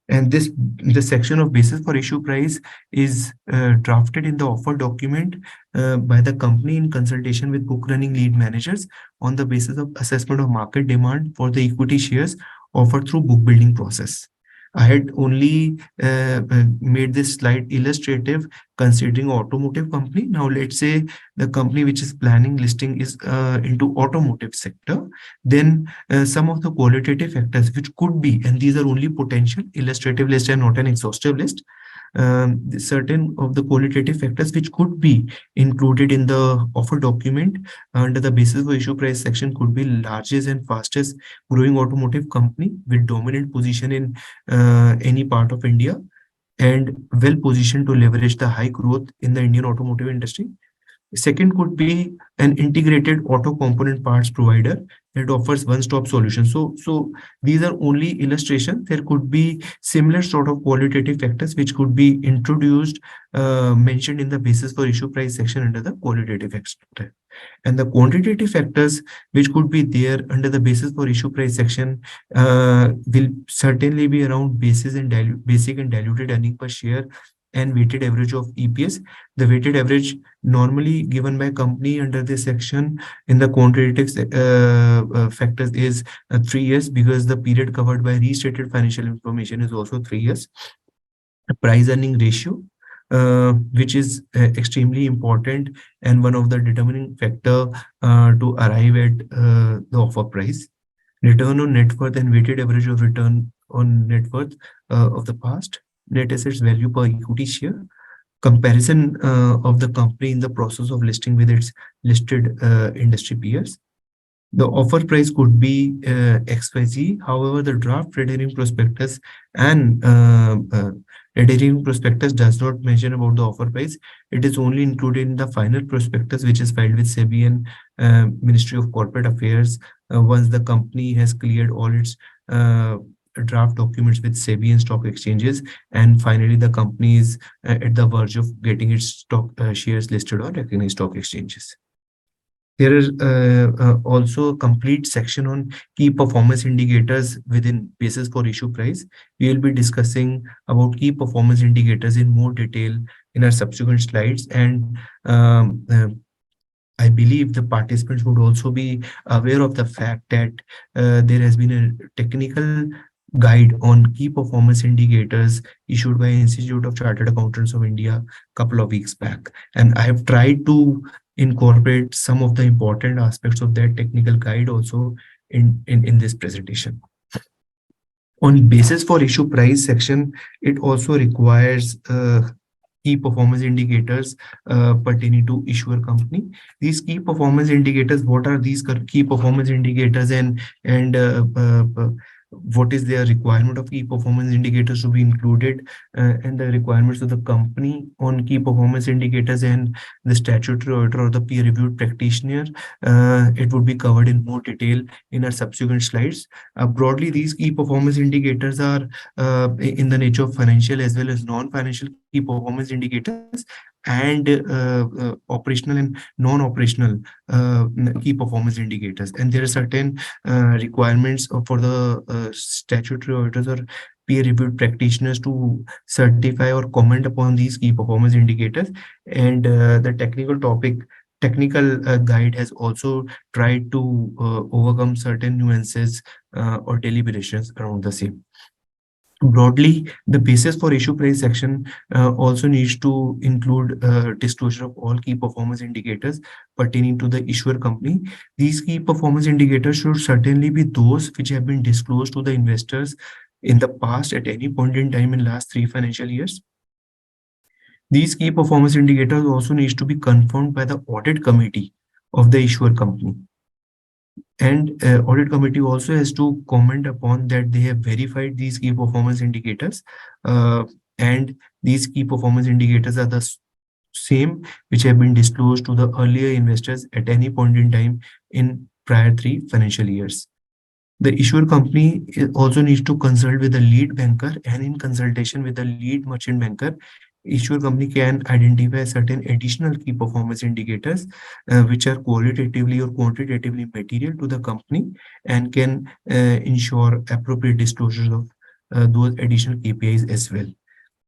And the section of basis for issue price is drafted in the offer document by the company in consultation with book running lead managers on the basis of assessment of market demand for the equity shares offered through book building process. I had only made this slide illustrative considering automotive company. Now let's say the company which is planning listing is into automotive sector. Then some of the qualitative factors which could be, and these are only potential illustrative list and not an exhaustive list, certain of the qualitative factors which could be included in the offer document under the basis for issue price section could be largest and fastest growing automotive company with dominant position in any part of India and well positioned to leverage the high growth in the Indian automotive industry. Second could be an integrated auto component parts provider that offers one-stop solution. So these are only illustrations. There could be similar sort of qualitative factors which could be introduced, mentioned in the basis for issue price section under the qualitative factor. And the quantitative factors which could be there under the basis for issue price section will certainly be around basic and diluted earning per share and weighted average of EPS. The weighted average normally given by company under this section in the quantitative factors is 3 years, because the period covered by restated financial information is also 3 years. A price earning ratio, which is extremely important and one of the determining factor to arrive at the offer price. Return on net worth and weighted average of return on net worth of the past, net assets value per equity share, comparison of the company in the process of listing with its listed industry peers. The offer price could be XYZ. However, the draft red herring prospectus and red herring prospectus does not mention about the offer price. It is only included in the final prospectus, which is filed with SEBI and Ministry of Corporate Affairs once the company has cleared all its draft documents with SEBI and stock exchanges, and finally the company is at the verge of getting its stock shares listed on recognized stock exchanges. There is also a complete section on key performance indicators within basis for issue price. We will be discussing about key performance indicators in more detail in our subsequent slides, and I believe the participants would also be aware of the fact that there has been a technical guide on key performance indicators issued by Institute of Chartered Accountants of India a couple of weeks back. And I have tried to incorporate some of the important aspects of that technical guide also in this presentation. On basis for issue price section, it also requires key performance indicators pertaining to issuer company. These key performance indicators, what are these key performance indicators, and what is their requirement of key performance indicators to be included, and the requirements of the company on key performance indicators and the statutory auditor or the peer reviewed practitioner. It would be covered in more detail in our subsequent slides. Broadly, these key performance indicators are in the nature of financial as well as non-financial key performance indicators, and operational and non-operational key performance indicators. And there are certain requirements for the statutory auditors or peer-reviewed practitioners to certify or comment upon these key performance indicators. And the technical guide has also tried to overcome certain nuances or deliberations around the same. Broadly, the basis for issue price section also needs to include disclosure of all key performance indicators pertaining to the issuer company. These key performance indicators should certainly be those which have been disclosed to the investors in the past at any point in time in last 3 financial years. These key performance indicators also needs to be confirmed by the audit committee of the issuer company. And audit committee also has to comment upon that they have verified these key performance indicators, and these key performance indicators are the same which have been disclosed to the earlier investors at any point in time in prior 3 financial years. The issuer company also needs to consult with the lead banker, and in consultation with the lead merchant banker, issuer company can identify certain additional key performance indicators which are qualitatively or quantitatively material to the company, and can ensure appropriate disclosures of those additional KPIs as well.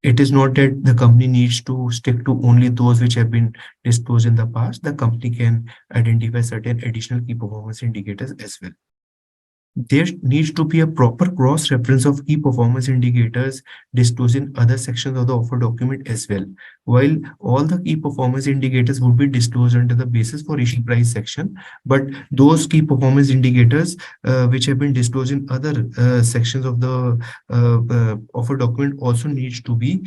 It is not that the company needs to stick to only those which have been disclosed in the past. The company can identify certain additional key performance indicators as well. There needs to be a proper cross-reference of key performance indicators disclosed in other sections of the offer document as well. While all the key performance indicators would be disclosed under the basis for issue price section, but those key performance indicators which have been disclosed in other sections of the offer document also needs to be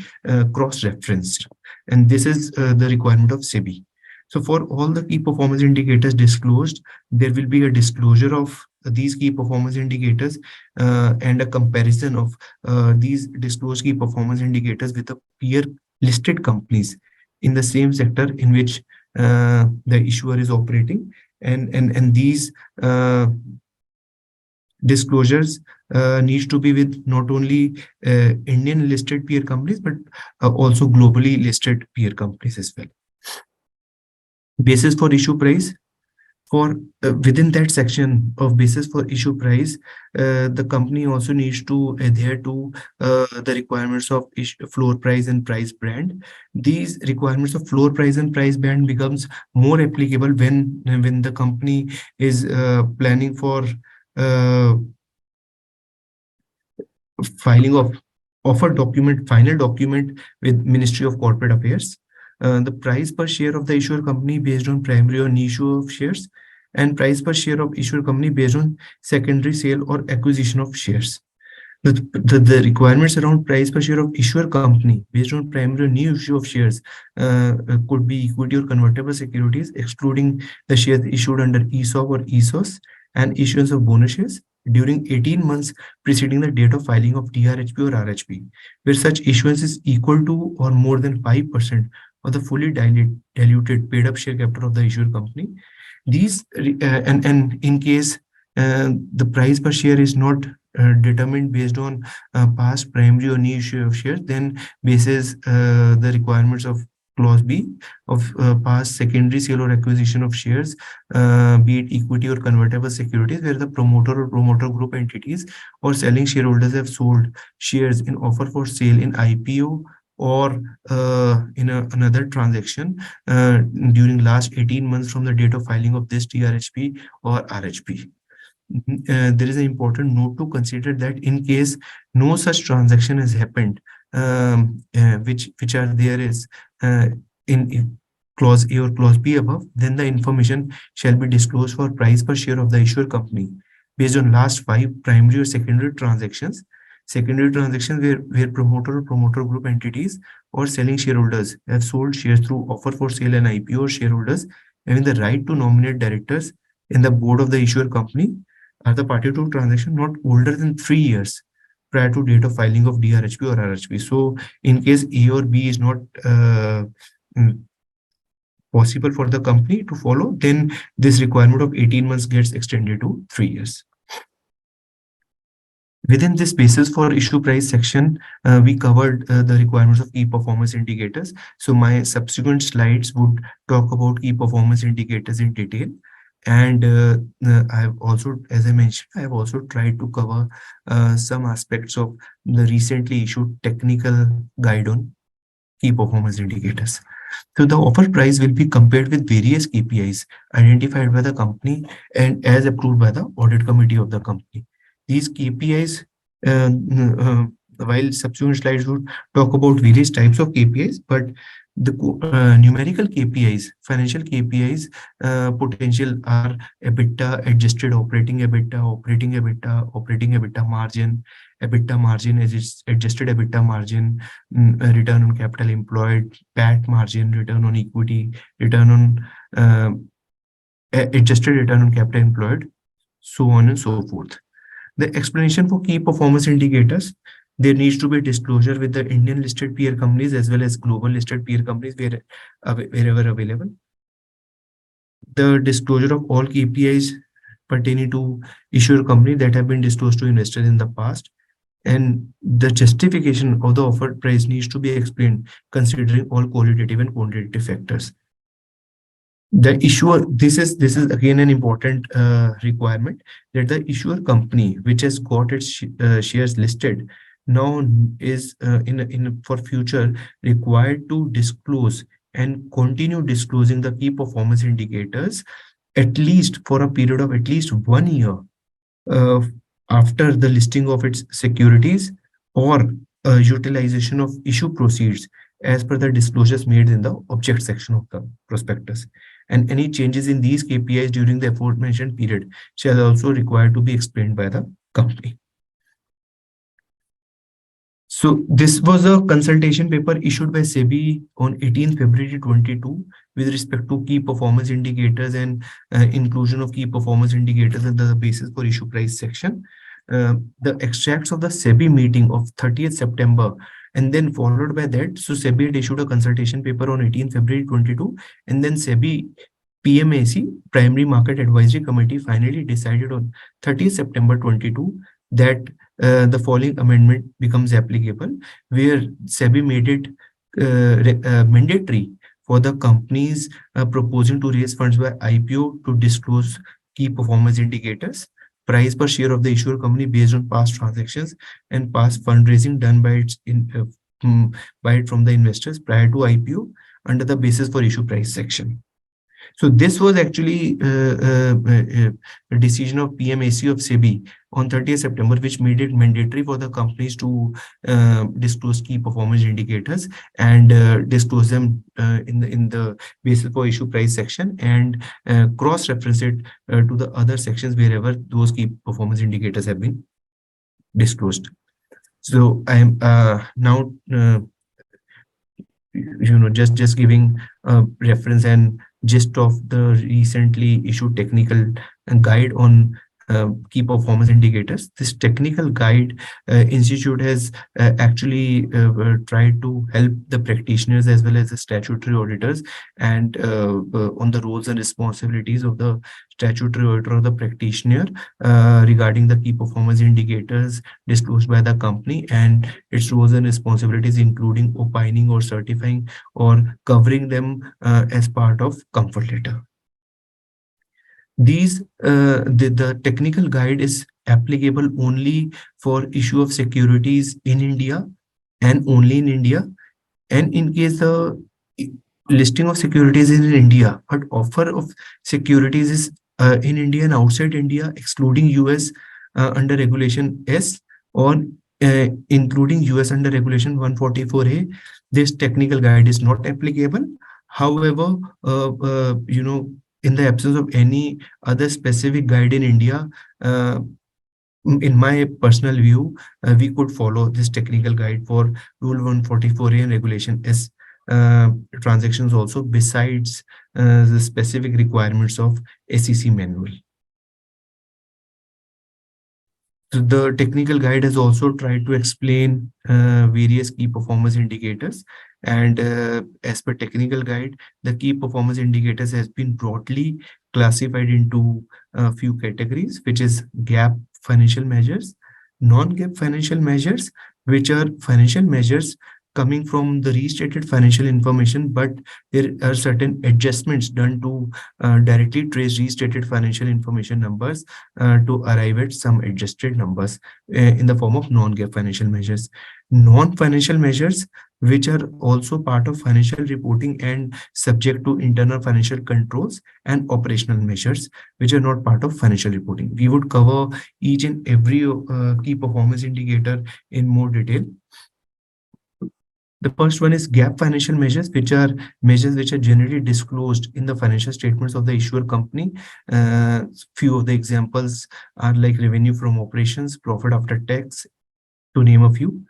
cross-referenced. And this is the requirement of SEBI. So for all the key performance indicators disclosed, there will be a disclosure of these key performance indicators and a comparison of these disclosed key performance indicators with the peer listed companies in the same sector in which the issuer is operating. And these disclosures needs to be with not only Indian listed peer companies, but also globally listed peer companies as well. Basis for issue price. For within that section of basis for issue price, the company also needs to adhere to the requirements of floor price and price band. These requirements of floor price and price band becomes more applicable when the company is planning for filing of final document with Ministry of Corporate Affairs. The price per share of the issuer company based on primary or issue of shares, and price per share of issuer company based on secondary sale or acquisition of shares. The requirements around price per share of issuer company based on primary or new issue of shares could be equity or convertible securities, excluding the shares issued under ESOP or ESOS, and issuance of bonus shares during 18 months preceding the date of filing of DRHP or RHP, where such issuance is equal to or more than 5% of the fully diluted paid up share capital of the issuer company. These and in case the price per share is not determined based on past primary or new issue of shares, then basis the requirements of clause B of past secondary sale or acquisition of shares, be it equity or convertible securities, where the promoter or promoter group entities or selling shareholders have sold shares in offer for sale in IPO or in another transaction during last 18 months from the date of filing of this DRHP or RHP. There is an important note to consider that in case no such transaction has happened, which are there is in clause A or clause B above, then the information shall be disclosed for price per share of the issuer company based on last 5 primary or secondary transactions. Secondary transactions where promoter or promoter group entities or selling shareholders have sold shares through offer for sale and IPO, or shareholders having the right to nominate directors in the board of the issuer company are the party to transaction not older than 3 years prior to date of filing of DRHP or RHP. So in case A or B is not possible for the company to follow, then this requirement of 18 months gets extended to 3 years. Within this basis for issue price section, we covered the requirements of key performance indicators. So my subsequent slides would talk about key performance indicators in detail. And I've also, as I mentioned, I've also tried to cover some aspects of the recently issued technical guide on key performance indicators. So the offer price will be compared with various KPIs identified by the company and as approved by the audit committee of the company. These KPIs, while subsequent slides would talk about various types of KPIs, but the numerical KPIs, financial KPIs, potential are EBITDA, adjusted operating EBITDA, operating EBITDA, operating EBITDA margin, EBITDA margin, adjusted EBITDA margin, return on capital employed, PAT margin, return on equity, return on adjusted return on capital employed, so on and so forth. The explanation for key performance indicators, there needs to be disclosure with the Indian listed peer companies as well as global listed peer companies wherever available. The disclosure of all KPIs pertaining to issuer company that have been disclosed to investors in the past, and the justification of the offered price needs to be explained considering all qualitative and quantitative factors. The issuer, this is again an important requirement, that the issuer company which has got its shares listed now is in for future required to disclose and continue disclosing the key performance indicators at least for a period of at least 1 year uh, after the listing of its securities or utilization of issue proceeds as per the disclosures made in the object section of the prospectus. And any changes in these KPIs during the aforementioned period shall also require to be explained by the company. So this was a consultation paper issued by SEBI on 18th February 22 with respect to key performance indicators and inclusion of key performance indicators as the basis for issue price section. The extracts of the SEBI meeting of 30th September and then followed by that, so SEBI had issued a consultation paper on 18th February 22, and then SEBI PMAC, Primary Market Advisory Committee, finally decided on 30th September 22 that the following amendment becomes applicable, where SEBI made it mandatory for the companies proposing to raise funds by IPO to disclose key performance indicators, price per share of the issuer company based on past transactions and past fundraising done by by it from the investors prior to IPO under the basis for issue price section. So this was actually a decision of PMAC of SEBI on 30th September, which made it mandatory for the companies to disclose key performance indicators and disclose them in the basis for issue price section and cross-reference it to the other sections wherever those key performance indicators have been disclosed. So I am now just giving a reference and gist of the recently issued technical guide on key performance indicators. This technical guide institute has actually tried to help the practitioners as well as the statutory auditors and on the roles and responsibilities of the statutory auditor or the practitioner regarding the key performance indicators disclosed by the company and its roles and responsibilities, including opining or certifying or covering them as part of comfort letter. The technical guide is applicable only for issue of securities in India and only in India. And in case the listing of securities is in India, but offer of securities is in India and outside India, excluding US under Regulation S or including US under Regulation 144A, this technical guide is not applicable. However, in the absence of any other specific guide in India, in my personal view, we could follow this technical guide for Rule 144A and Regulation S transactions also, besides the specific requirements of SEC manual. So the technical guide has also tried to explain various key performance indicators, and as per technical guide, the key performance indicators has been broadly classified into a few categories, which is GAAP financial measures, non-GAAP financial measures, which are financial measures coming from the restated financial information, but there are certain adjustments done to directly trace restated financial information numbers to arrive at some adjusted numbers in the form of non-GAAP financial measures. Non-financial measures, which are also part of financial reporting and subject to internal financial controls, and operational measures, which are not part of financial reporting. We would cover each and every key performance indicator in more detail. The first one is GAAP financial measures, which are measures which are generally disclosed in the financial statements of the issuer company. Few of the examples are like revenue from operations, profit after tax, to name a few.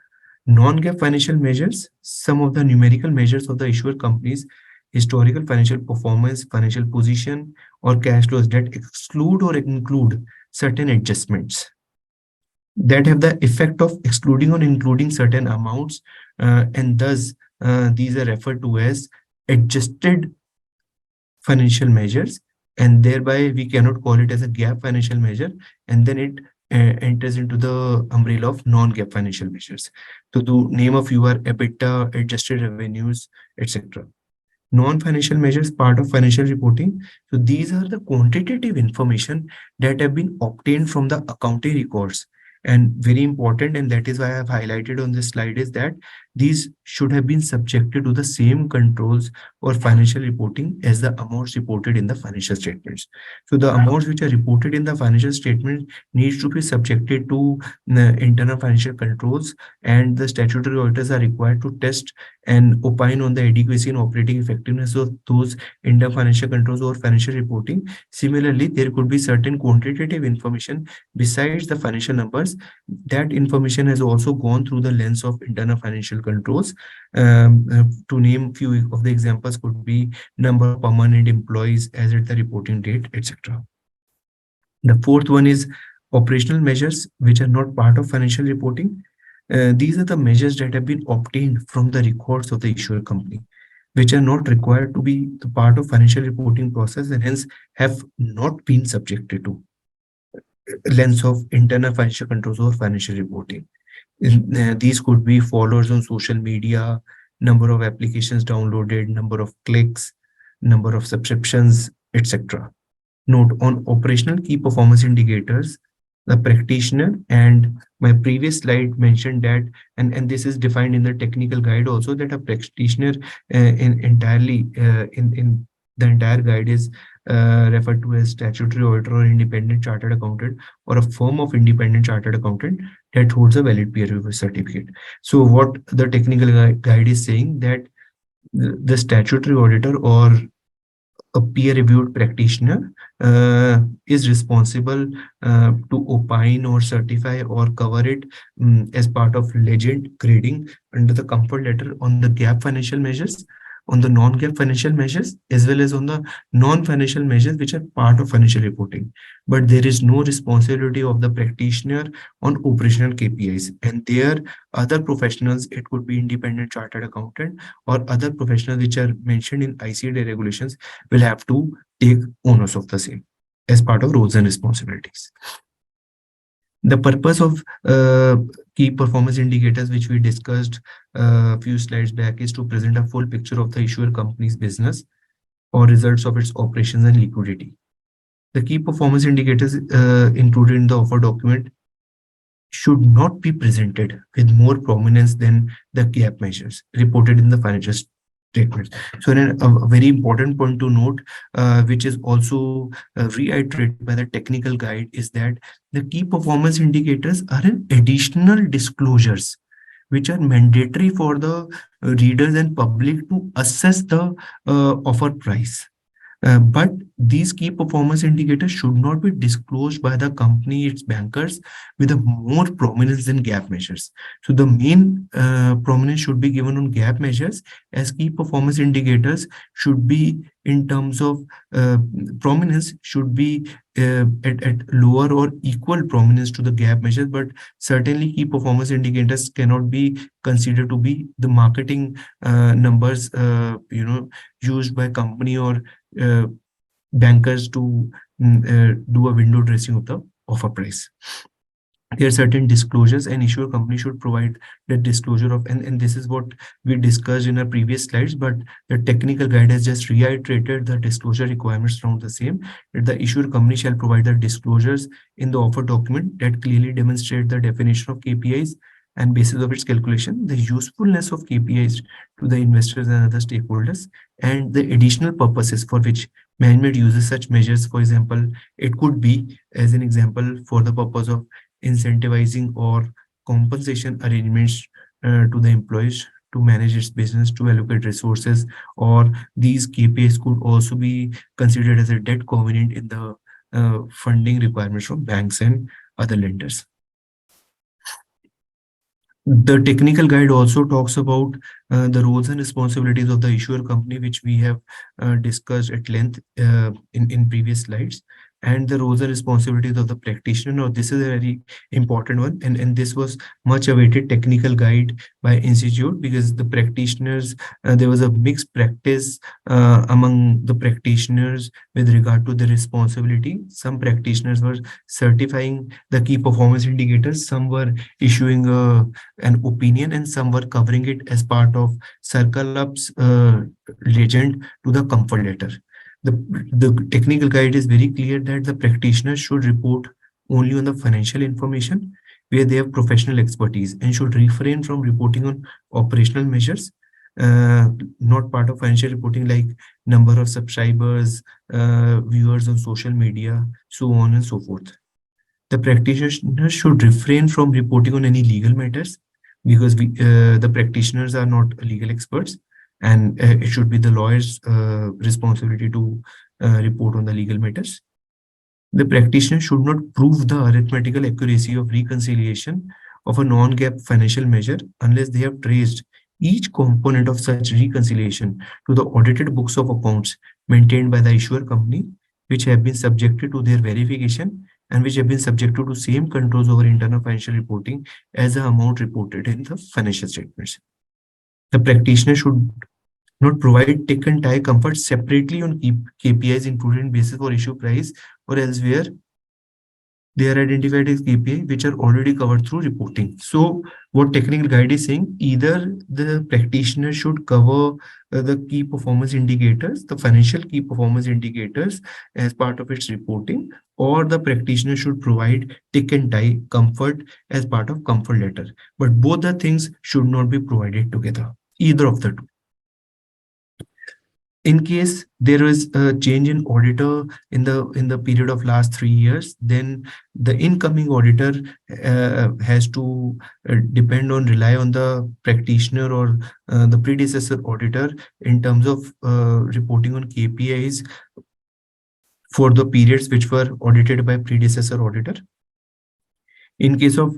Non-GAAP financial measures, some of the numerical measures of the issuer companies, historical financial performance, financial position, or cash flows that exclude or include certain adjustments that have the effect of excluding or including certain amounts, and thus these are referred to as adjusted financial measures, and thereby we cannot call it as a GAAP financial measure, and then it enters into the umbrella of non-GAAP financial measures. So to name a few are EBITDA, adjusted revenues, etc. Non-financial measures part of financial reporting. So these are the quantitative information that have been obtained from the accounting records, and very important, and that is why I have highlighted on this slide, is that these should have been subjected to the same controls or financial reporting as the amounts reported in the financial statements. So the amounts which are reported in the financial statement needs to be subjected to internal financial controls, and the statutory auditors are required to test and opine on the adequacy and operating effectiveness of those internal financial controls or financial reporting. Similarly, there could be certain quantitative information besides the financial numbers. That information has also gone through the lens of internal financial controls. To name few of the examples could be number of permanent employees as at the reporting date, etc. The fourth one is operational measures, which are not part of financial reporting. These are the measures that have been obtained from the records of the issuer company, which are not required to be the part of financial reporting process, and hence have not been subjected to lens of internal financial controls or financial reporting. These could be followers on social media, number of applications downloaded, number of clicks, number of subscriptions, etc. Note on operational key performance indicators, the practitioner, and my previous slide mentioned that, and this is defined in the technical guide also, that a practitioner in the entire guide is referred to as statutory auditor or independent chartered accountant, or a firm of independent chartered accountant that holds a valid peer review certificate. So what the technical guide is saying, that the statutory auditor or a peer-reviewed practitioner is responsible to opine or certify or cover it as part of legend grading under the comfort letter on the GAAP financial measures, on the non-GAAP financial measures, as well as on the non-financial measures which are part of financial reporting. But there is no responsibility of the practitioner on operational KPIs, and there other professionals, it could be independent chartered accountant or other professionals which are mentioned in ICD regulations, will have to take onus of the same as part of roles and responsibilities. The purpose of key performance indicators, which we discussed a few slides back, is to present a full picture of the issuer company's business or results of its operations and liquidity. The key performance indicators included in the offer document should not be presented with more prominence than the GAAP measures reported in the financial statements. So then a very important point to note, which is also reiterated by the technical guide, is that the key performance indicators are an additional disclosures which are mandatory for the readers and public to assess the offer price. But these key performance indicators should not be disclosed by the company, its bankers, with a more prominence than GAAP measures. So the main prominence should be given on GAAP measures, as key performance indicators should be, in terms of prominence, should be at lower or equal prominence to the GAAP measures. But certainly key performance indicators cannot be considered to be the marketing numbers used by company or bankers to do a window dressing of the offer price. there are certain disclosures an issuer company should provide the disclosure of, and this is what we discussed in our previous slides, but the technical guide has just reiterated the disclosure requirements from the same, that the issuer company shall provide the disclosures in the offer document that clearly demonstrate the definition of KPIs and basis of its calculation, the usefulness of KPIs to the investors and other stakeholders, and the additional purposes for which management uses such measures. For example, it could be, as an example, for the purpose of incentivizing or compensation arrangements to the employees to manage its business, to allocate resources, or these KPIs could also be considered as a debt covenant in the funding requirements from banks and other lenders. The technical guide also talks about the roles and responsibilities of the issuer company, which we have discussed at length in previous slides, and the roles and responsibilities of the practitioner. Now, this is a very important one, and this was much awaited technical guide by Institute, because the practitioners, there was a mixed practice among the practitioners with regard to the responsibility. Some practitioners were certifying the key performance indicators, some were issuing an opinion, and some were covering it as part of Circle Up's legend to the comfort letter. The, the technical guide is very clear that the practitioner should report only on the financial information where they have professional expertise, and should refrain from reporting on operational measures, not part of financial reporting, like number of subscribers, viewers on social media, so on and so forth. The practitioner should refrain from reporting on any legal matters, because the practitioners are not legal experts, and it should be the lawyer's responsibility to report on the legal matters. The practitioner should not prove the arithmetical accuracy of reconciliation of a non-GAAP financial measure unless they have traced each component of such reconciliation to the audited books of accounts maintained by the issuer company, which have been subjected to their verification and which have been subjected to same controls over internal financial reporting as the amount reported in the financial statements. The practitioner should not provide tick and tie comfort separately on KPIs included in basis for issue price or elsewhere. They are identified as KPI which are already covered through reporting. So what technical guide is saying, either the practitioner should cover the key performance indicators, the financial key performance indicators as part of its reporting, or the practitioner should provide tick and tie comfort as part of comfort letter. But both the things should not be provided together, either of the two. In case there is a change in auditor in the period of last 3 years, then the incoming auditor has to depend on, rely on the practitioner or the predecessor auditor in terms of reporting on KPIs for the periods which were audited by predecessor auditor. In case of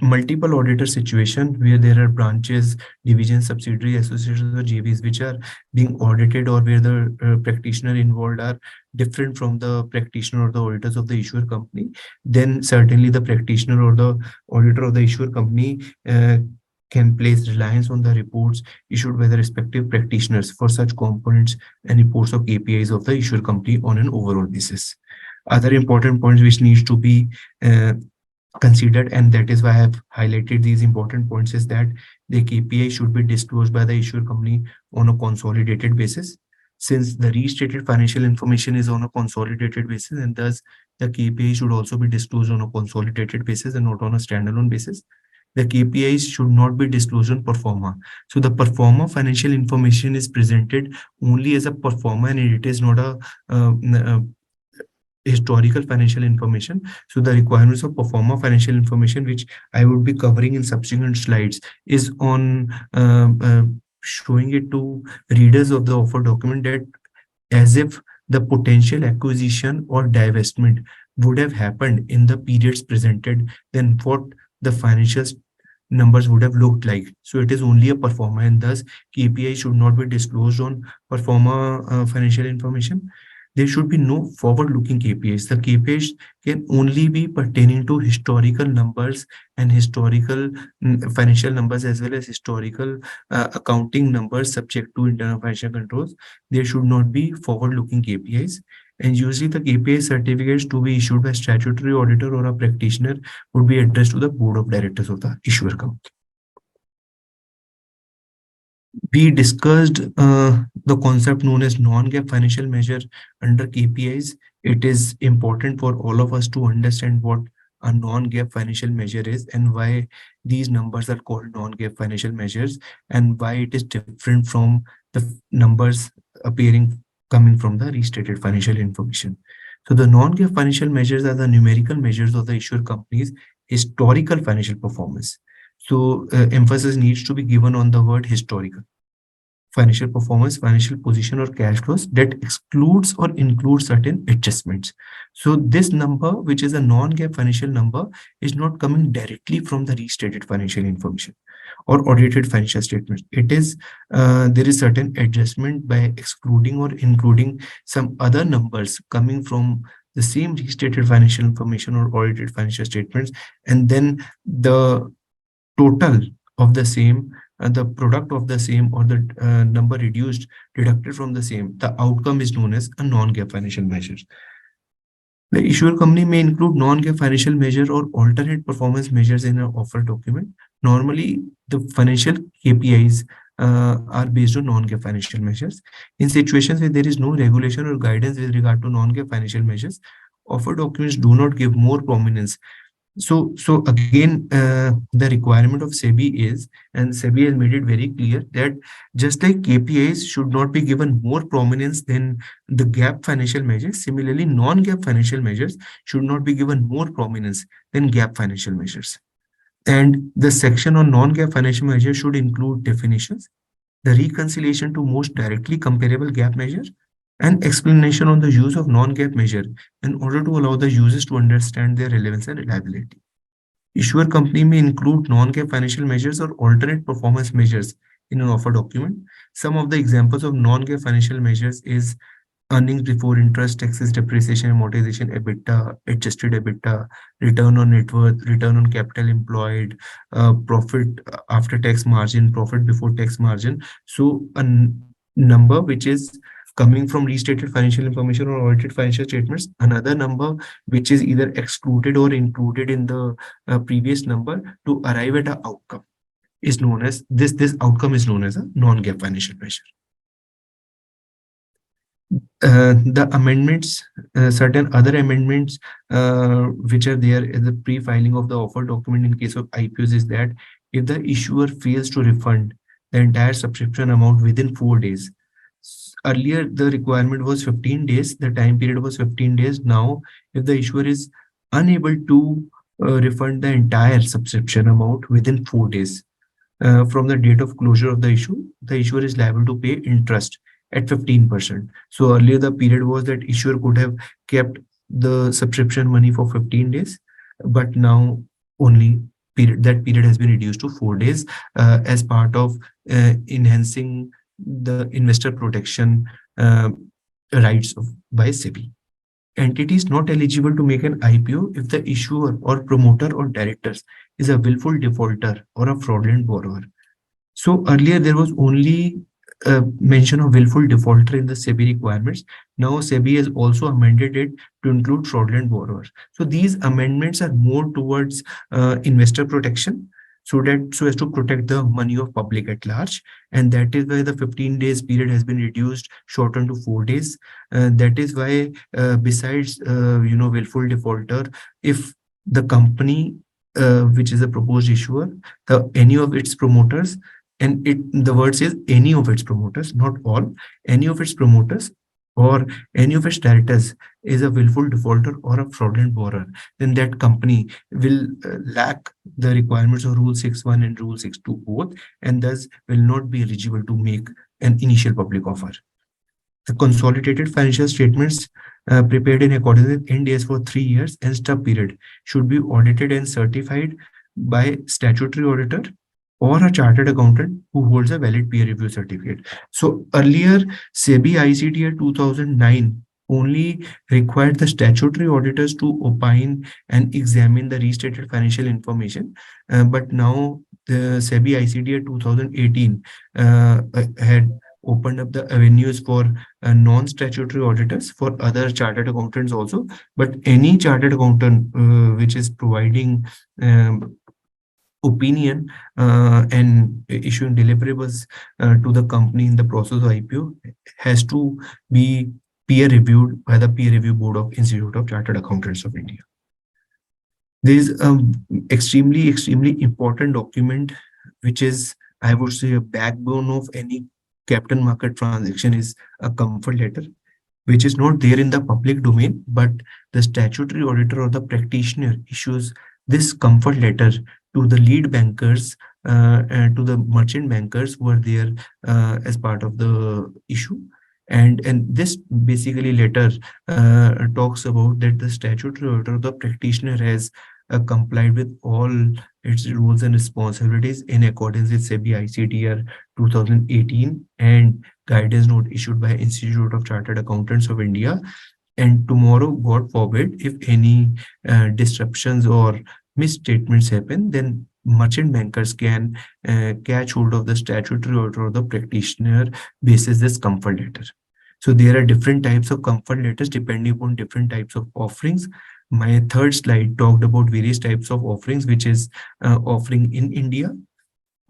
multiple auditor situation where there are branches, divisions, subsidiaries, associations, or JVs which are being audited, or where the practitioner involved are different from the practitioner or the auditors of the issuer company, then certainly the practitioner or the auditor of the issuer company can place reliance on the reports issued by the respective practitioners for such components and reports of KPIs of the issuer company on an overall basis. Other important points which needs to be considered, and that is why I have highlighted these important points, is that the KPI should be disclosed by the issuer company on a consolidated basis. Since the restated financial information is on a consolidated basis, and thus the KPI should also be disclosed on a consolidated basis and not on a standalone basis. The KPIs should not be disclosed on pro forma. So the pro forma financial information is presented only as a pro forma, and it is not a historical financial information. So the requirements of pro forma financial information, which I would be covering in subsequent slides, is on showing it to readers of the offer document that as if the potential acquisition or divestment would have happened in the periods presented, then what the financial numbers would have looked like. So it is only a pro forma, and thus KPI should not be disclosed on pro forma financial information. There should be no forward-looking KPIs. The KPIs can only be pertaining to historical numbers and historical financial numbers, as well as historical accounting numbers subject to internal financial controls. There should not be forward-looking KPIs. And usually the KPI certificates to be issued by statutory auditor or a practitioner would be addressed to the board of directors of the issuer company. We discussed the concept known as non-GAAP financial measure under KPIs. It is important for all of us to understand what a non-GAAP financial measure is and why these numbers are called non-GAAP financial measures and why it is different from the numbers appearing coming from the restated financial information. So the non-GAAP financial measures are the numerical measures of the issuer company's historical financial performance. So emphasis needs to be given on the word historical financial performance, financial position, or cash flows that excludes or includes certain adjustments. So this number, which is a non-GAAP financial number, is not coming directly from the restated financial information or audited financial statements. It is there is certain adjustment by excluding or including some other numbers coming from the same restated financial information or audited financial statements, and then the total of the same, the product of the same, or the number reduced deducted from the same, the outcome is known as a non-GAAP financial measure. The issuer company may include non-GAAP financial measure or alternate performance measures in an offer document. Normally, the financial KPIs are based on non-GAAP financial measures. In situations where there is no regulation or guidance with regard to non-GAAP financial measures, offer documents do not give more prominence. So again, the requirement of SEBI is, and SEBI has made it very clear that just like KPIs should not be given more prominence than the GAAP financial measures, similarly, non-GAAP financial measures should not be given more prominence than GAAP financial measures. And the section on non-GAAP financial measures should include definitions, the reconciliation to most directly comparable GAAP measure, and explanation on the use of non-GAAP measure in order to allow the users to understand their relevance and reliability. Issuer company may include non-GAAP financial measures or alternate performance measures in an offer document. Some of the examples of non-GAAP financial measures is earnings before interest, taxes, depreciation, amortization, EBITDA, adjusted EBITDA, return on net worth, return on capital employed, profit after tax margin, profit before tax margin. So a number which is coming from restated financial information or audited financial statements, another number which is either excluded or included in the previous number to arrive at an outcome is known as this outcome is known as a non-GAAP financial measure. The amendments, certain other amendments which are there in the pre-filing of the offer document in case of IPOs is that if the issuer fails to refund the entire subscription amount within 4 days. Earlier, the requirement was 15 days, the time period was 15 days. Now, if the issuer is unable to refund the entire subscription amount within 4 days from the date of closure of the issuer is liable to pay interest at 15%. So earlier the period was that issuer could have kept the subscription money for 15 days, but now only that period has been reduced to 4 days as part of enhancing the investor protection rights by SEBI. Entities not eligible to make an IPO if the issuer or promoter or directors is a willful defaulter or a fraudulent borrower. So earlier there was only mention of willful defaulter in the SEBI requirements. Now SEBI has also amended it to include fraudulent borrowers. So these amendments are more towards investor protection, so as to protect the money of public at large, and that is why the 15 days period has been reduced, shortened to 4 days. That is why besides willful defaulter, if the company which is a proposed issuer, any of its promoters, and the word says any of its promoters, not all, any of its promoters or any of its directors is a willful defaulter or a fraudulent borrower, then that company will lack the requirements of Rule 6.1 and Rule 6.2 both, and thus will not be eligible to make an initial public offer. The consolidated financial statements prepared in accordance with Ind AS for 3 years and stub period should be audited and certified by statutory auditor or a chartered accountant who holds a valid peer review certificate. So earlier, SEBI ICTR 2009 only required the statutory auditors to opine and examine the restated financial information. But now the SEBI ICTR 2018 had opened up the avenues for non-statutory auditors, for other chartered accountants also. But any chartered accountant which is providing opinion and issuing deliverables to the company in the process of IPO has to be peer reviewed by the peer review board of Institute of Chartered Accountants of India. There is extremely important document which is, I would say, a backbone of any capital market transaction is a comfort letter, which is not there in the public domain, but the statutory auditor or the practitioner issues this comfort letter to the lead bankers and to the merchant bankers who are there as part of the issue. And this basically letter talks about that the statutory auditor, the practitioner, has complied with all its rules and responsibilities in accordance with SEBI ICTR 2018 and guidance note issued by Institute of Chartered Accountants of India. And tomorrow, God forbid, if any disruptions or misstatements happen, then merchant bankers can catch hold of the statutory order or the practitioner basis this comfort letter. So there are different types of comfort letters depending upon different types of offerings. My third slide talked about various types of offerings, which is offering in India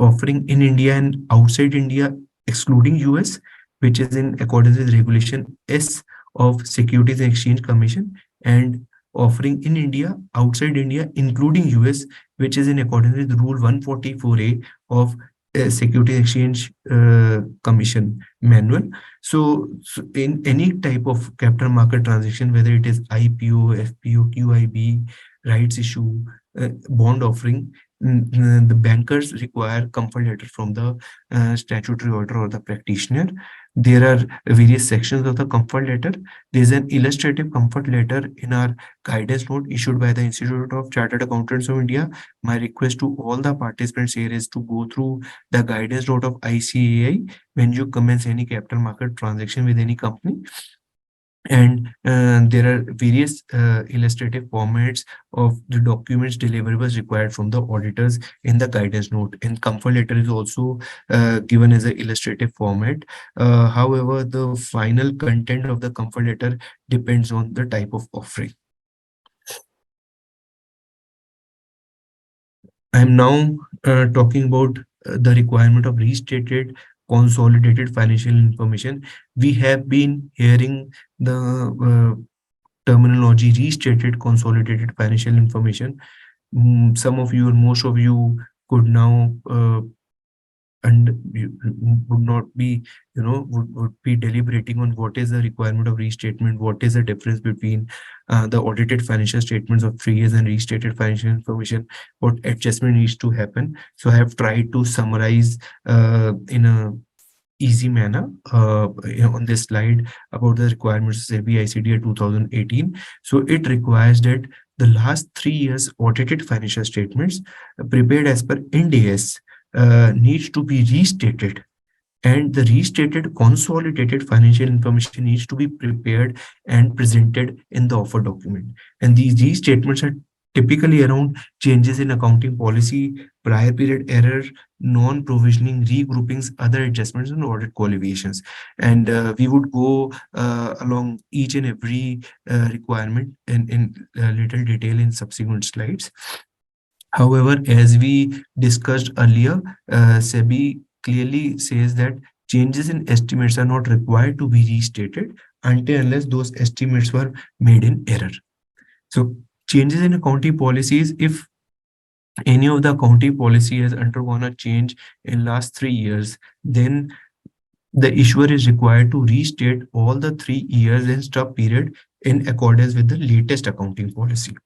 and outside India, excluding US, which is in accordance with Regulation S of Securities and Exchange Commission, and offering in India, outside India, including US, which is in accordance with Rule 144A of Securities Exchange Commission manual. So in any type of capital market transaction, whether it is IPO, FPO, QIB, rights issue, bond offering, the bankers require comfort letter from the statutory order or the practitioner. There are various sections of the comfort letter. There is an illustrative comfort letter in our guidance note issued by the Institute of Chartered Accountants of India. My request to all the participants here is to go through the guidance note of ICAI when you commence any capital market transaction with any company. And there are various illustrative formats of the documents deliverables required from the auditors in the guidance note, and comfort letter is also given as an illustrative format. However, the final content of the comfort letter depends on the type of offering. I am now talking about the requirement of restated consolidated financial information. We have been hearing the terminology restated consolidated financial information. Some of you or most of you could now and you would not be, would be deliberating on what is the requirement of restatement, what is the difference between the audited financial statements of 3 years and restated financial information, what adjustment needs to happen. So I have tried to summarize in a easy manner on this slide about the requirements of SEBI ICTR 2018. So it requires that the last 3 years audited financial statements prepared as per Ind AS needs to be restated, and the restated consolidated financial information needs to be prepared and presented in the offer document. And these restatements are typically around changes in accounting policy, prior period error, non-provisioning, regroupings, other adjustments, and audit qualifications. And we would go along each and every requirement in little detail in subsequent slides. However, as we discussed earlier, SEBI clearly says that changes in estimates are not required to be restated until unless those estimates were made in error. So changes in accounting policies, if any of the accounting policy has undergone a change in last 3 years, then the issuer is required to restate all the 3 years and stub period in accordance with the latest accounting policy.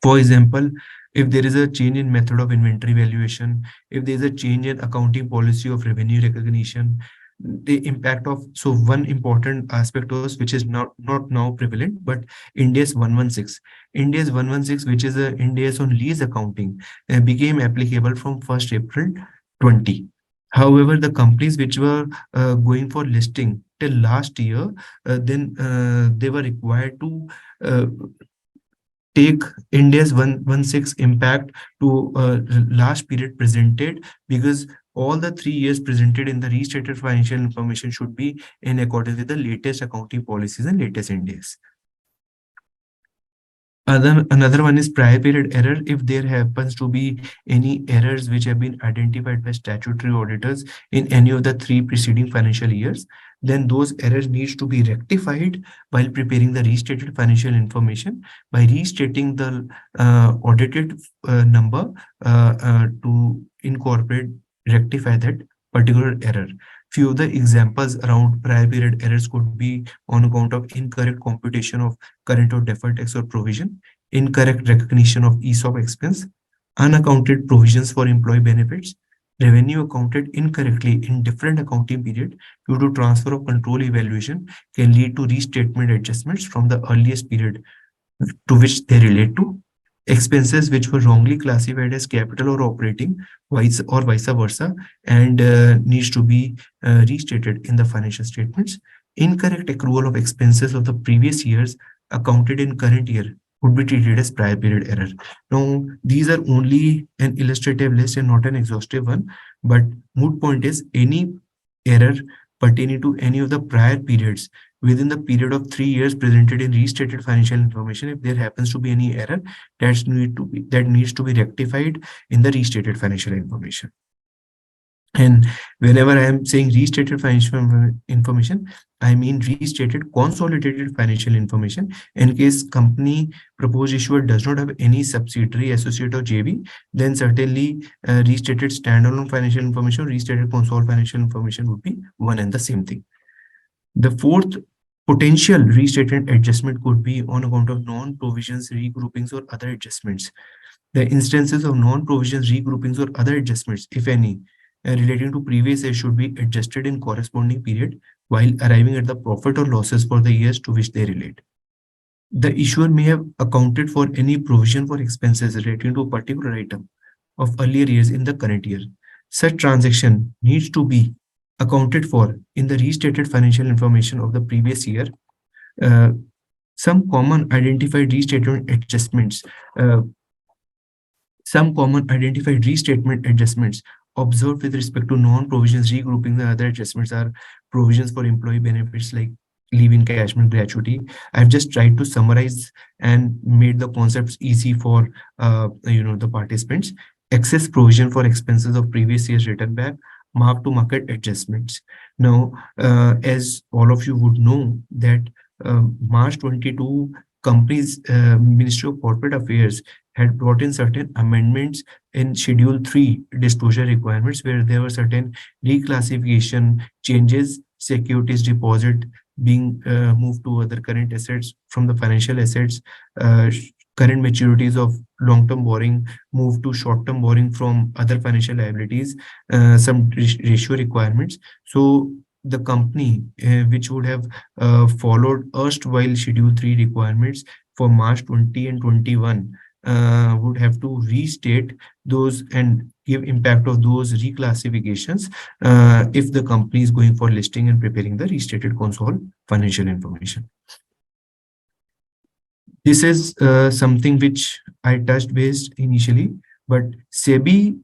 For example, if there is a change in method of inventory valuation, if there is a change in accounting policy of revenue recognition, the impact of, so one important aspect was which is not now prevalent, but Ind AS 116. Ind AS 116, which is a Ind AS on lease accounting, became applicable from 1st April 20. However, the companies which were going for listing till last year, then they were required to take India's 116 impact to last period presented, because all the 3 years presented in the restated financial information should be in accordance with the latest accounting policies and latest Indias. Another one is prior period error. If there happens to be any errors which have been identified by statutory auditors in any of the 3 preceding financial years, then those errors needs to be rectified while preparing the restated financial information by restating the audited number to incorporate, rectify that particular error. Few of the examples around prior period errors could be on account of incorrect computation of current or deferred tax or provision, incorrect recognition of ESOP expense, unaccounted provisions for employee benefits, revenue accounted incorrectly in different accounting period due to transfer of control evaluation can lead to restatement adjustments from the earliest period to which they relate to. Expenses which were wrongly classified as capital or operating, vice versa, and needs to be restated in the financial statements. Incorrect accrual of expenses of the previous years accounted in current year would be treated as prior period error. Now, these are only an illustrative list and not an exhaustive one, but moot point is any error pertaining to any of the prior periods within the period of 3 years presented in restated financial information. If there happens to be any error, that needs to be rectified in the restated financial information. And whenever I am saying restated financial information, I mean restated consolidated financial information. In case company proposed issuer does not have any subsidiary, associate or JV, then certainly restated standalone financial information, restated consolidated financial information would be one and the same thing. The fourth potential restated adjustment could be on account of non-provisions, regroupings or other adjustments. The instances of non-provisions, regroupings or other adjustments, if any, relating to previous years should be adjusted in corresponding period while arriving at the profit or losses for the years to which they relate. The issuer may have accounted for any provision for expenses relating to a particular item of earlier years in the current year. Such transaction needs to be accounted for in the restated financial information of the previous year. Some common identified restatement adjustments observed with respect to non-provisions, regrouping the other adjustments are provisions for employee benefits like leave encashment, gratuity. I've just tried to summarize and made the concepts easy for the participants. Excess provision for expenses of previous years written back, mark-to-market adjustments. Now, as all of you would know that March 22, company's Ministry of Corporate Affairs had brought in certain amendments in Schedule 3 disclosure requirements, where there were certain reclassification changes, securities deposit being moved to other current assets from the financial assets, current maturities of long-term borrowing moved to short-term borrowing from other financial liabilities, some ratio requirements. So the company which would have followed erstwhile Schedule 3 requirements for March 20 and 21 would have to restate those and give impact of those reclassifications if the company is going for listing and preparing the restated consolidated financial information. This is something which I touched base initially, but SEBI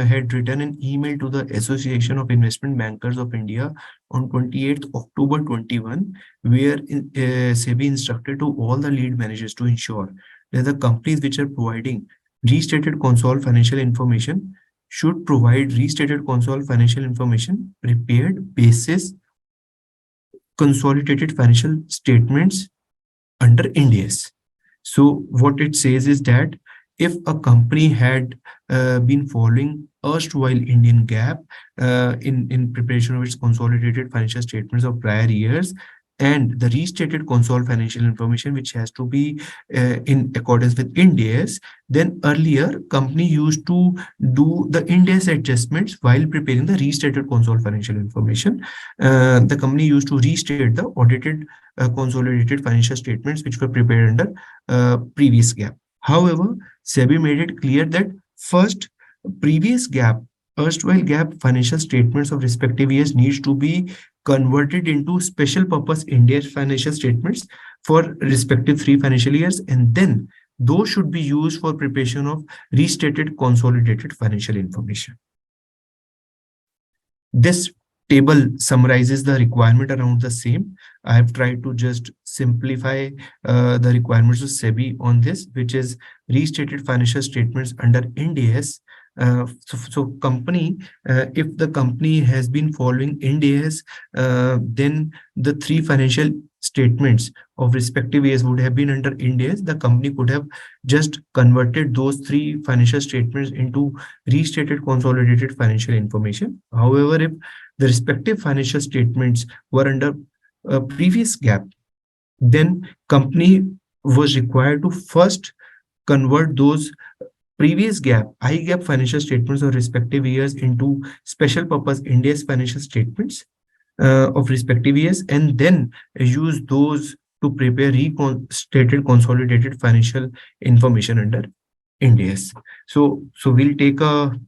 had written an email to the Association of Investment Bankers of India on 28th October 21, where SEBI instructed to all the lead managers to ensure that the companies which are providing restated consolidated financial information should provide restated consolidated financial information prepared basis consolidated financial statements under Indias. So what it says is that if a company had been following erstwhile Indian GAAP in preparation of its consolidated financial statements of prior years, and the restated consolidated financial information which has to be in accordance with Ind AS, then earlier company used to do the Ind AS adjustments while preparing the restated consolidated financial information. The company used to restate the audited consolidated financial statements which were prepared under previous GAAP. However, SEBI made it clear that first, previous GAAP, erstwhile GAAP financial statements of respective years needs to be converted into special purpose Ind AS financial statements for respective 3 financial years, and then those should be used for preparation of restated consolidated financial information. This table summarizes the requirement around the same. I have tried to just simplify the requirements of SEBI on this, which is restated financial statements under Ind AS. So company, if the company has been following Ind AS, then the three financial statements of respective years would have been under Ind AS. The company could have just converted those three financial statements into restated consolidated financial information. However, if the respective financial statements were under previous GAAP, then company was required to first convert those previous GAAP, I-GAAP financial statements of respective years into special purpose Ind AS financial statements of respective years, and then use those to prepare restated consolidated financial information under Ind AS. So we'll take a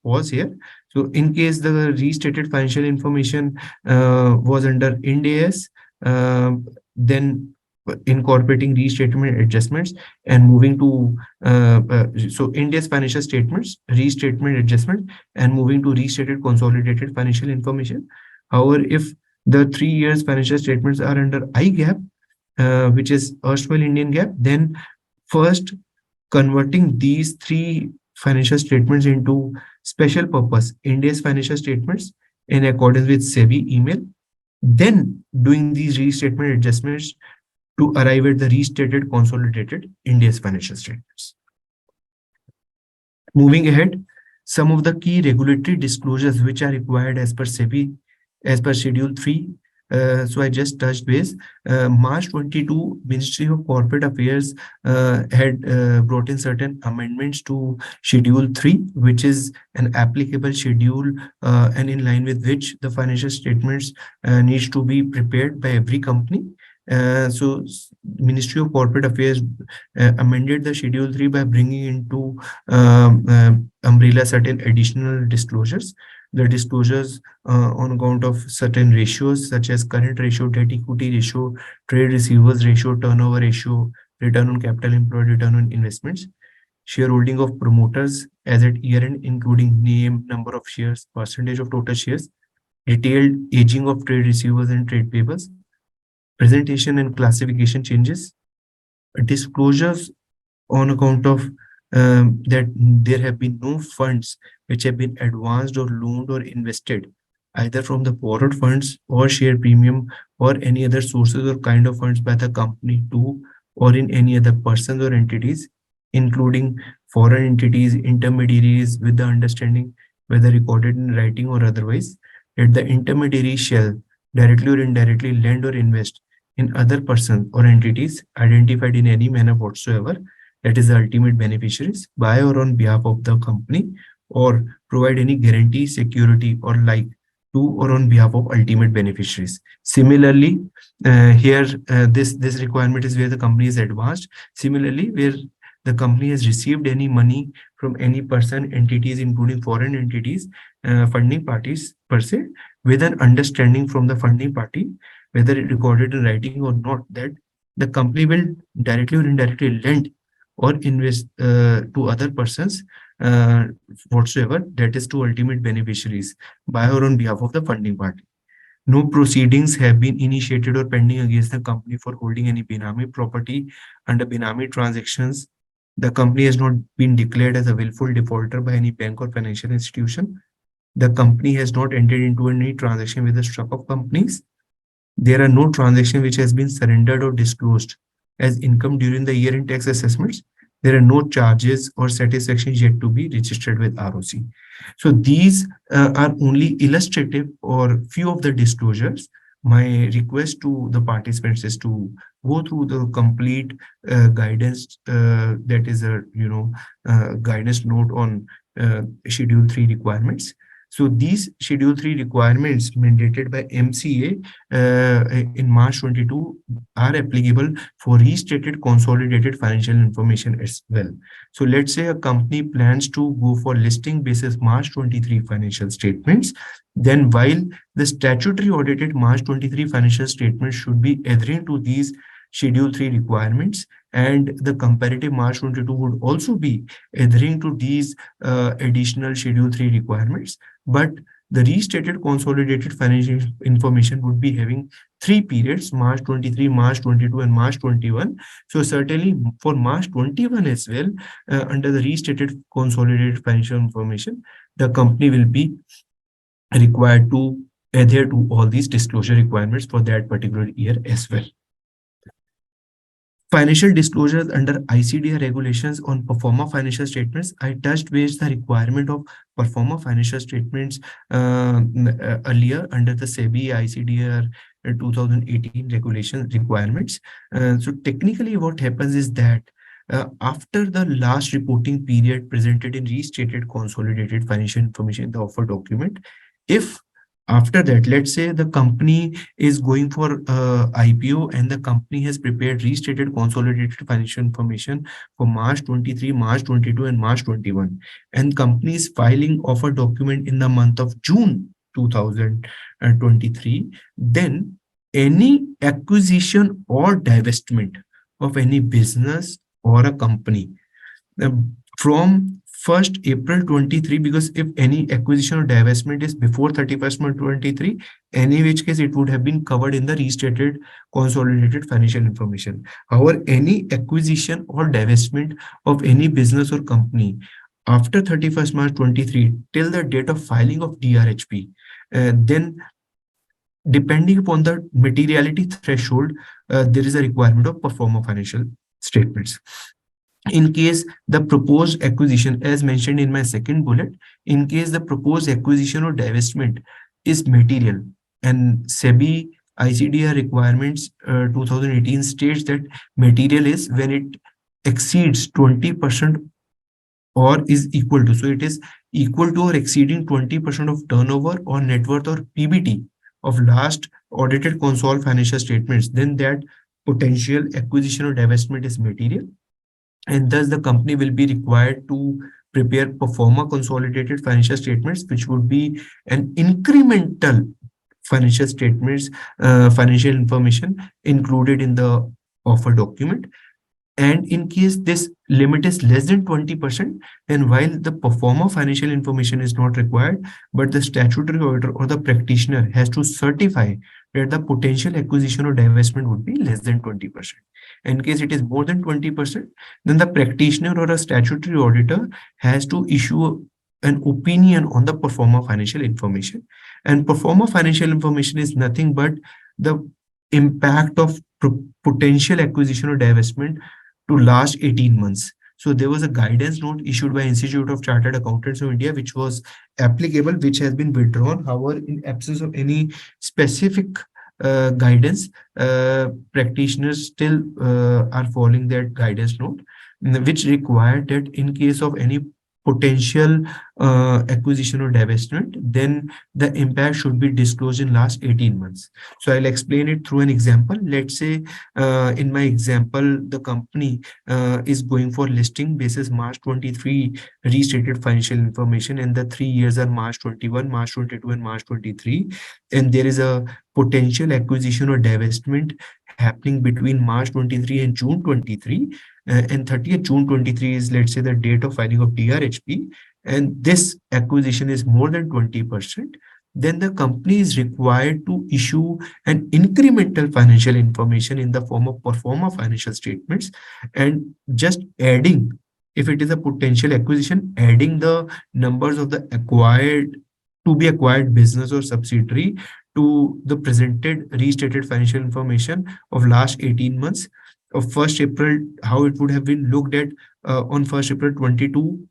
pause here. So in case the restated financial information was under Ind AS, then incorporating restatement adjustments and moving to so Ind AS financial statements, restatement adjustment, and moving to restated consolidated financial information. However, if the 3 years financial statements are under IGAP, which is erstwhile Indian GAAP, then first converting these three financial statements into special purpose Ind AS financial statements in accordance with SEBI email, then doing these restatement adjustments to arrive at the restated consolidated Ind AS financial statements. Moving ahead, some of the key regulatory disclosures which are required as per SEBI, as per Schedule 3. So I just touched base. March 22, Ministry of Corporate Affairs had brought in certain amendments to Schedule 3, which is an applicable schedule and in line with which the financial statements needs to be prepared by every company. So Ministry of Corporate Affairs amended the Schedule 3 by bringing into umbrella certain additional disclosures. The disclosures on account of certain ratios such as current ratio, debt equity ratio, trade receivables ratio, turnover ratio, return on capital employed, return on investments, shareholding of promoters as at year end, including name, number of shares, percentage of total shares, detailed aging of trade receivables and trade payables, presentation and classification changes, disclosures on account of that there have been no funds which have been advanced or loaned or invested either from the borrowed funds or share premium or any other sources or kind of funds by the company to or in any other persons or entities, including foreign entities, intermediaries, with the understanding, whether recorded in writing or otherwise, that the intermediary shall directly or indirectly lend or invest in other persons or entities identified in any manner whatsoever, that is the ultimate beneficiaries, by or on behalf of the company, or provide any guarantee, security, or like to or on behalf of ultimate beneficiaries. Similarly, here this requirement is where the company is advanced. Similarly, where the company has received any money from any person, entities, including foreign entities, funding parties per se, with an understanding from the funding party, whether it recorded in writing or not, that the company will directly or indirectly lend or invest to other persons whatsoever, that is to ultimate beneficiaries, by or on behalf of the funding party. No proceedings have been initiated or pending against the company for holding any Benami property under Benami transactions. The company has not been declared as a willful defaulter by any bank or financial institution. The company has not entered into any transaction with the stock of companies. There are no transactions which has been surrendered or disclosed as income during the year-end tax assessments. There are no charges or satisfactions yet to be registered with ROC. So these are only illustrative or few of the disclosures. My request to the participants is to go through the complete guidance, that is a guidance note on Schedule 3 requirements. So these Schedule 3 requirements mandated by MCA in March 22 are applicable for restated consolidated financial information as well. So let's say a company plans to go for listing basis March 23 financial statements. Then while the statutory audited March 23 financial statements should be adhering to these Schedule 3 requirements, and the comparative March 22 would also be adhering to these additional Schedule 3 requirements. But the restated consolidated financial information would be having three periods: March 23, March 22, and March 21. So certainly for March 21 as well, under the restated consolidated financial information, the company will be required to adhere to all these disclosure requirements for that particular year as well. Financial disclosures under ICDR regulations on pro forma financial statements. I touched base the requirement of pro forma financial statements earlier under the SEBI ICDR 2018 regulation requirements. So technically what happens is that after the last reporting period presented in restated consolidated financial information in the offer document, if after that, let's say the company is going for IPO and the company has prepared restated consolidated financial information for March 23, March 22, and March 21, and company is filing offer document in the month of June 2023, then any acquisition or divestment of any business or a company from 1st April 23, because if any acquisition or divestment is before 31st March 23, any which case it would have been covered in the restated consolidated financial information. However, any acquisition or divestment of any business or company after 31st March 23 till the date of filing of DRHP, then depending upon the materiality threshold, there is a requirement of pro forma financial statements. In case the proposed acquisition, as mentioned in my second bullet, in case the proposed acquisition or divestment is material, and SEBI ICDR requirements 2018 states that material is when it exceeds 20% or is equal to, so it is equal to or exceeding 20% of turnover or net worth or PBT of last audited consolidated financial statements, then that potential acquisition or divestment is material, and thus the company will be required to prepare pro forma consolidated financial statements, which would be an incremental financial statements, financial information included in the offer document. And in case this limit is less than 20%, then while the pro forma financial information is not required, but the statutory auditor or the practitioner has to certify that the potential acquisition or divestment would be less than 20%. In case it is more than 20%, then the practitioner or a statutory auditor has to issue an opinion on the pro forma financial information. And pro forma financial information is nothing but the impact of potential acquisition or divestment to last 18 months. So there was a guidance note issued by Institute of Chartered Accountants of India, which was applicable, which has been withdrawn. However, in absence of any specific guidance, practitioners still are following that guidance note, which required that in case of any potential acquisition or divestment, then the impact should be disclosed in last 18 months. So I'll explain it through an example. Let's say in my example, the company is going for listing basis March 23 restated financial information, and the 3 years are March 21, March 22, and March 23. And there is a potential acquisition or divestment happening between March 23 and June 23. And 30th June 23 is, let's say, the date of filing of DRHP, and this acquisition is more than 20%, then the company is required to issue an incremental financial information in the form of pro forma financial statements, and just adding, if it is a potential acquisition, adding the numbers of the to be acquired business or subsidiary to the presented restated financial information of last 18 months of 1st April, how it would have been looked at on 1st April 22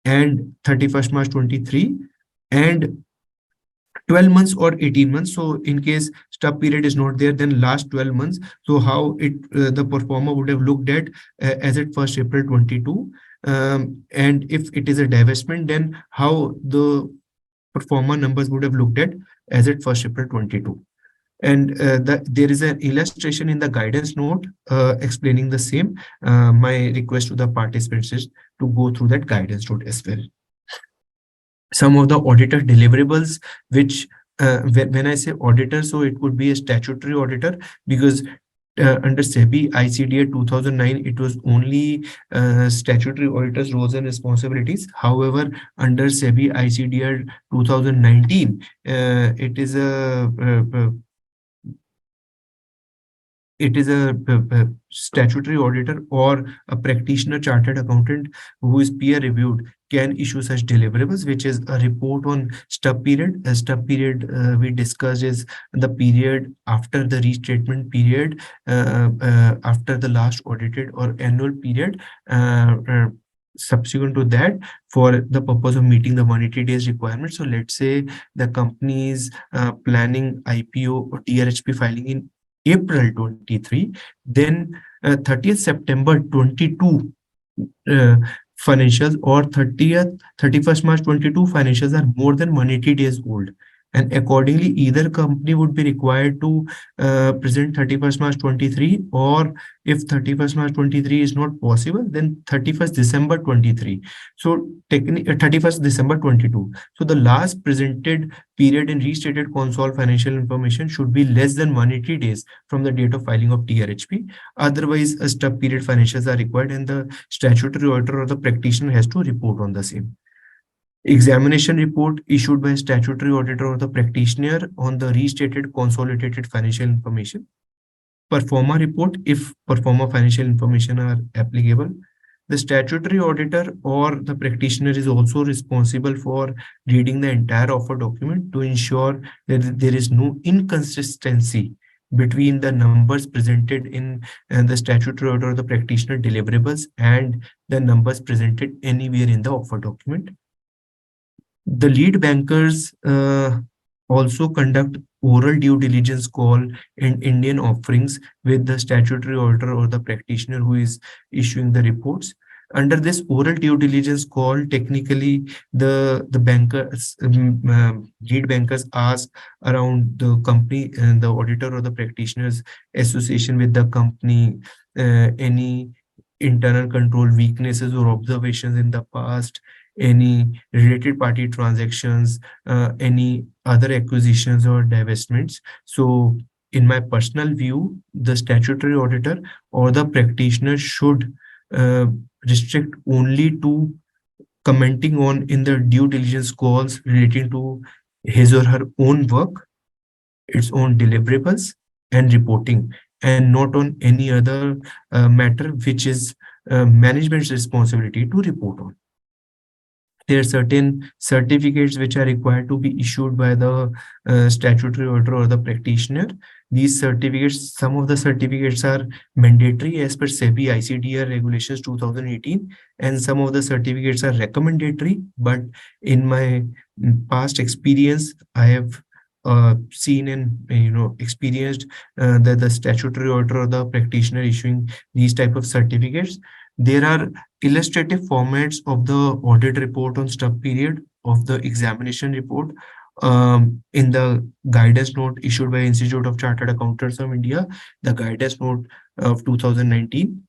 and 31st March 23, and 12 months or 18 months. So in case stub period is not there, then last 12 months. So how it the pro forma would have looked at as at 1st April 22. And if it is a divestment, then how the pro forma numbers would have looked at as at 1st April 22. And there is an illustration in the guidance note explaining the same. My request to the participants is to go through that guidance note as well. Some of the auditor deliverables, which when I say auditor, so it could be a statutory auditor, because under SEBI ICDA 2009, it was only statutory auditors' roles and responsibilities. However, under SEBI ICDA 2019, it is a statutory auditor or a practitioner chartered accountant who is peer reviewed can issue such deliverables, which is a report on stub period. A stub period we discussed is the period after the restatement period, after the last audited or annual period. Subsequent to that, for the purpose of meeting the 180 days requirement. So let's say the company is planning IPO or TRHP filing in April 23, then 30th September 22 uh, financials or 31st March 22 financials are more than 180 days old. And accordingly, either company would be required to present 31st March 23, or if 31st March 23 is not possible, then 31st December 23. So 31st December 22. So the last presented period in restated console financial information should be less than 180 days from the date of filing of TRHP. Otherwise, a stub period financials are required, and the statutory auditor or the practitioner has to report on the same. Examination report issued by statutory auditor or the practitioner on the restated consolidated financial information. Performa report, if performa financial information are applicable. The statutory auditor or the practitioner is also responsible for reading the entire offer document to ensure that there is no inconsistency between the numbers presented in the statutory order or the practitioner deliverables and the numbers presented anywhere in the offer document. The lead bankers also conduct oral due diligence call and Indian offerings with the statutory auditor or the practitioner who is issuing the reports. Under this oral due diligence call, technically the bankers, lead bankers ask around the company and the auditor or the practitioner's association with the company, any internal control weaknesses or observations in the past, any related party transactions, any other acquisitions or divestments. So in my personal view, the statutory auditor or the practitioner should uh, restrict only to commenting on in the due diligence calls relating to his or her own work, its own deliverables and reporting, and not on any other matter which is management's responsibility to report on. There are certain certificates which are required to be issued by the statutory auditor or the practitioner. These certificates, some of the certificates are mandatory as per SEBI ICDR regulations 2018, and some of the certificates are recommendatory. But in my past experience, I have seen and experienced that the statutory auditor or the practitioner issuing these type of certificates. There are illustrative formats of the audit report on stub period, of the examination report, in the guidance note issued by Institute of Chartered Accountants of India, the guidance note of 2019.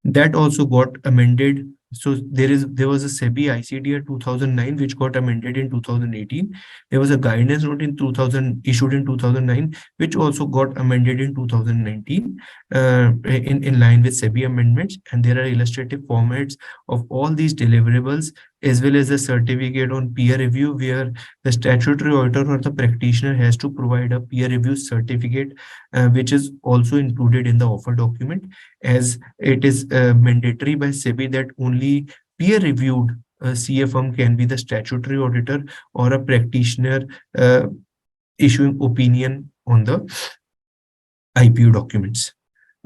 That also got amended. So there was a SEBI ICDR 2009 which got amended in 2018. There was a guidance note in 2000 issued in 2009 which also got amended in 2019 in line with SEBI amendments. And there are illustrative formats of all these deliverables, as well as a certificate on peer review, where the statutory auditor or the practitioner has to provide a peer review certificate, which is also included in the offer document, as it is mandatory by SEBI that only peer-reviewed CA firm can be the statutory auditor or a practitioner issuing opinion on the IPO documents.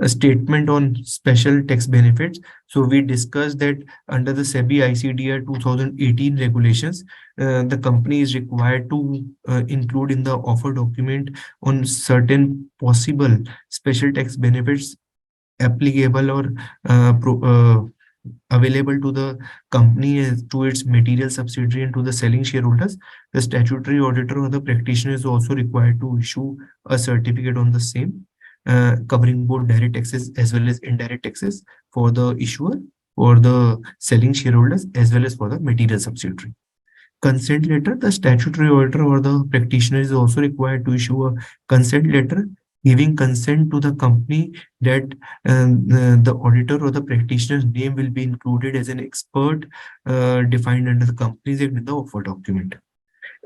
A statement on special tax benefits. So we discussed that under the SEBI ICDR 2018 regulations, the company is required to include in the offer document on certain possible special tax benefits applicable or available to the company, to its material subsidiary and to the selling shareholders. The statutory auditor or the practitioner is also required to issue a certificate on the same, covering both direct taxes as well as indirect taxes for the issuer, for the selling shareholders, as well as for the material subsidiary. Consent letter, the statutory auditor or the practitioner is also required to issue a consent letter giving consent to the company that the auditor or the practitioner's name will be included as an expert defined under the Companies Act in the offer document.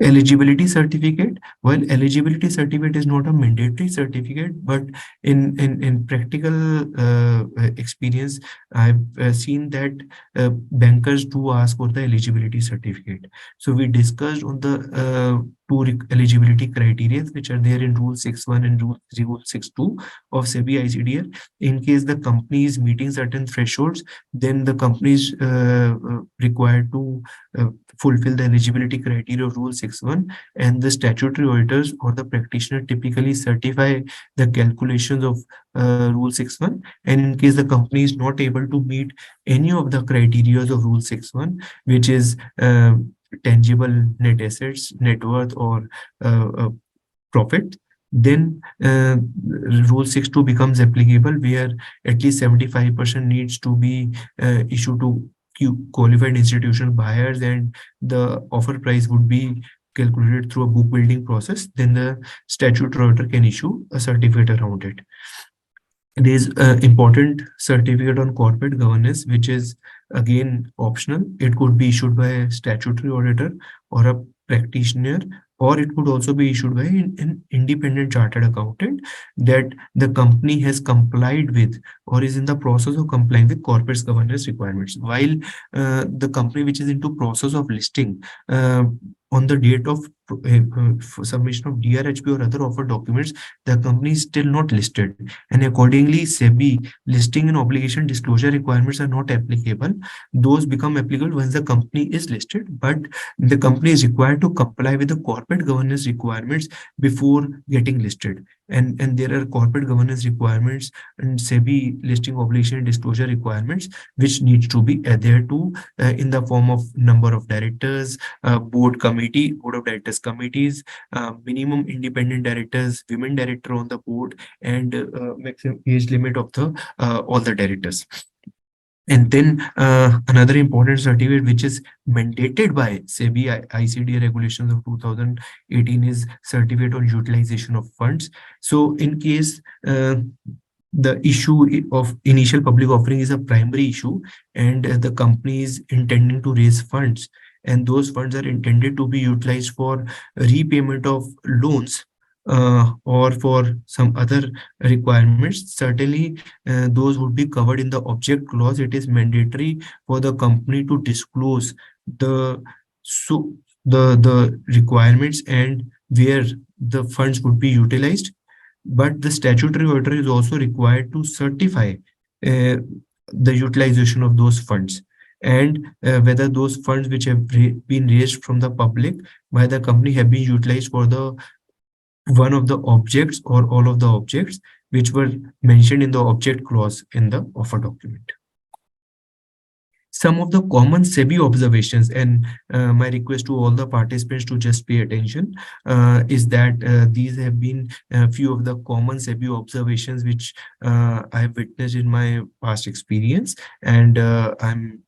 Eligibility certificate, well, eligibility certificate is not a mandatory certificate, but in practical experience, I've seen that bankers do ask for the eligibility certificate. So we discussed on the two eligibility criteria which are there in Rule 6.1 and Rule 6.2 of SEBI ICDR. In case the company is meeting certain thresholds, then the company is required to fulfill the eligibility criteria of Rule 6.1, and the statutory auditors or the practitioner typically certify the calculations of Rule 6.1. And in case the company is not able to meet any of the criteria of Rule 6.1, which is tangible net assets, net worth, or profit, then Rule 6.2 becomes applicable, where at least 75% needs to be issued to qualified institutional buyers, and the offer price would be calculated through a book building process. Then the statutory auditor can issue a certificate around it. There is an important certificate on corporate governance, which is again optional. It could be issued by a statutory auditor or a practitioner, or it could also be issued by an independent chartered accountant that the company has complied with or is in the process of complying with corporate governance requirements. While the company which is into process of listing, on the date of submission of DRHP or other offer documents, the company is still not listed, and accordingly SEBI listing and obligation disclosure requirements are not applicable. Those become applicable once the company is listed, but the company is required to comply with the corporate governance requirements before getting listed. And there are corporate governance requirements and SEBI listing obligation disclosure requirements which needs to be adhered to in the form of number of directors, board of directors committees, minimum independent directors, women director on the board, and maximum age limit of the all the directors. And then another important certificate which is mandated by SEBI ICDA regulations of 2018 is certificate on utilization of funds. So in case the issue of initial public offering is a primary issue, and the company is intending to raise funds, and those funds are intended to be utilized for repayment of loans or for some other requirements, certainly those would be covered in the object clause. It is mandatory for the company to disclose the so the requirements and where the funds would be utilized, but the statutory auditor is also required to certify the utilization of those funds, and whether those funds which have been raised from the public by the company have been utilized for the one of the objects or all of the objects which were mentioned in the object clause in the offer document. Some of the common SEBI observations, and my request to all the participants to just pay attention, is that these have been a few of the common SEBI observations which I have witnessed in my past experience, and I'm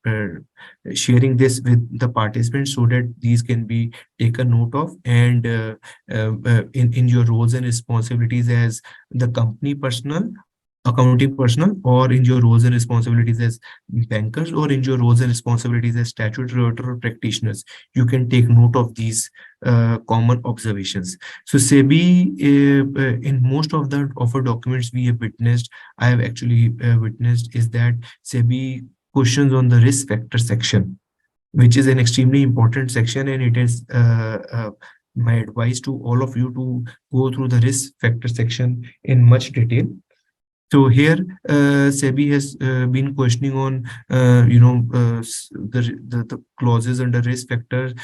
sharing this with the participants so that these can be taken note of, and in your roles and responsibilities as the company personnel, accounting personnel, or in your roles and responsibilities as bankers, or in your roles and responsibilities as statutory auditor or practitioners, you can take note of these common observations. So SEBI, in most of the offer documents we have witnessed, I have actually witnessed, is that SEBI questions on the risk factor section, which is an extremely important section, and it is my advice to all of you to go through the risk factor section in much detail. So here, SEBI has been questioning on, the clauses under risk factor,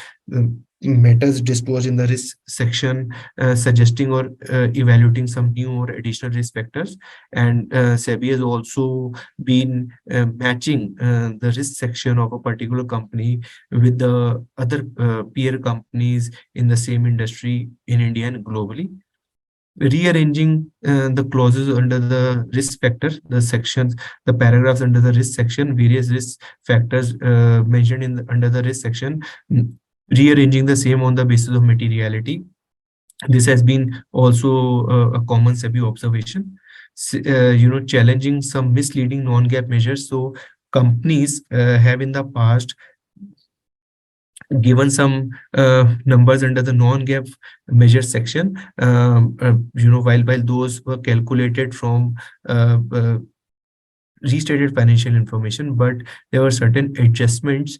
matters disclosed in the risk section, suggesting or evaluating some new or additional risk factors. And SEBI has also been matching the risk section of a particular company with the other peer companies in the same industry in India and globally, rearranging the clauses under the risk factor, the sections, the paragraphs under the risk section, various risk factors mentioned in under the risk section, rearranging the same on the basis of materiality, This has been also a common SEBI observation, challenging some misleading non-GAAP measures. So companies have in the past given some numbers under the non-GAAP measure section, while those were calculated from restated financial information, but there were certain adjustments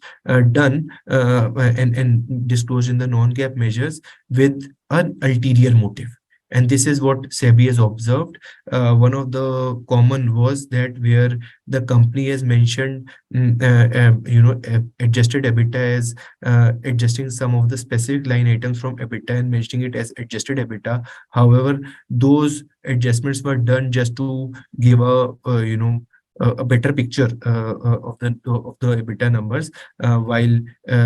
done and disclosed in the non-GAAP measures with an ulterior motive. And this is what SEBI has observed. One of the common was that where the company has mentioned, adjusted EBITDA as adjusting some of the specific line items from EBITDA and mentioning it as adjusted EBITDA. However, those adjustments were done just to give a better picture of the EBITDA numbers, while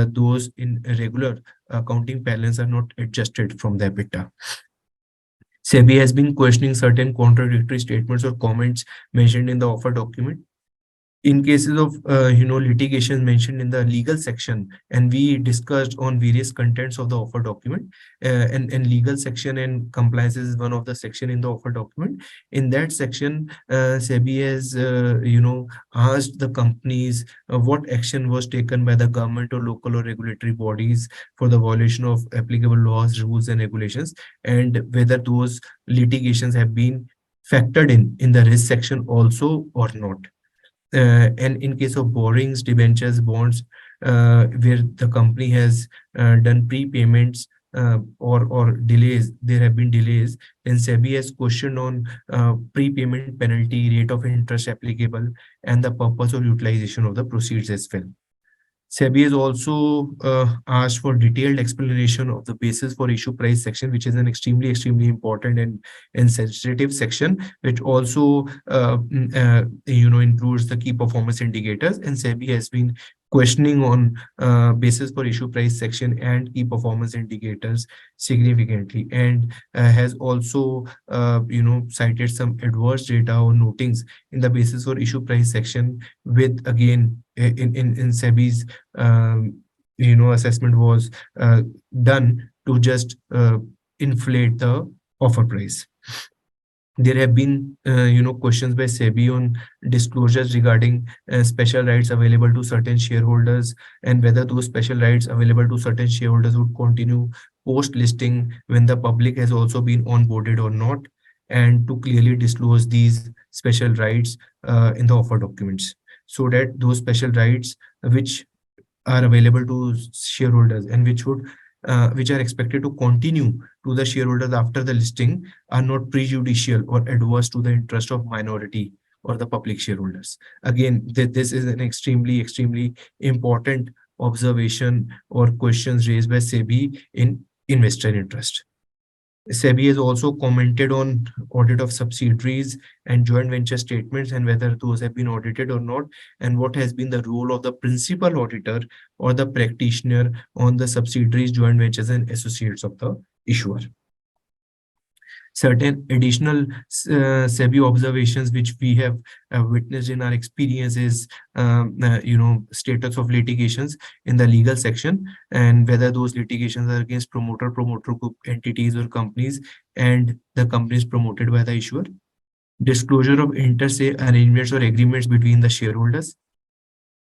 those in regular accounting parlance are not adjusted from the EBITDA. SEBI has been questioning certain contradictory statements or comments mentioned in the offer document. In cases of litigation mentioned in the legal section, and we discussed on various contents of the offer document, and legal section and compliance is one of the section in the offer document. In that section, SEBI has asked the companies what action was taken by the government or local or regulatory bodies for the violation of applicable laws, rules, and regulations, and whether those litigations have been factored in the risk section also or not. And in case of borrowings, debentures, bonds, where the company has done prepayments or delays, there have been delays, then SEBI has questioned on prepayment penalty, rate of interest applicable, and the purpose or utilization of the proceeds as well. SEBI has also asked for detailed explanation of the basis for issue price section, which is an extremely important and sensitive section, which also includes the key performance indicators. And SEBI has been questioning on basis for issue price section and key performance indicators significantly, and has also cited some adverse data or notings in the basis for issue price section, with again in SEBI's assessment was done to just inflate the offer price. There have been questions by SEBI on disclosures regarding special rights available to certain shareholders, and whether those special rights available to certain shareholders would continue post listing when the public has also been onboarded or not, and to clearly disclose these special rights in the offer documents, so that those special rights which are available to shareholders and which are expected to continue to the shareholders after the listing are not prejudicial or adverse to the interest of minority or the public shareholders. Again, this is an extremely important observation or questions raised by SEBI in investor interest. SEBI has also commented on audit of subsidiaries and joint venture statements, and whether those have been audited or not, and what has been the role of the principal auditor or the practitioner on the subsidiaries, joint ventures, and associates of the issuer. Certain additional SEBI observations which we have witnessed in our experience is status of litigations in the legal section, and whether those litigations are against promoter group entities or companies, and the companies promoted by the issuer. Disclosure of inter-se arrangements or agreements between the shareholders.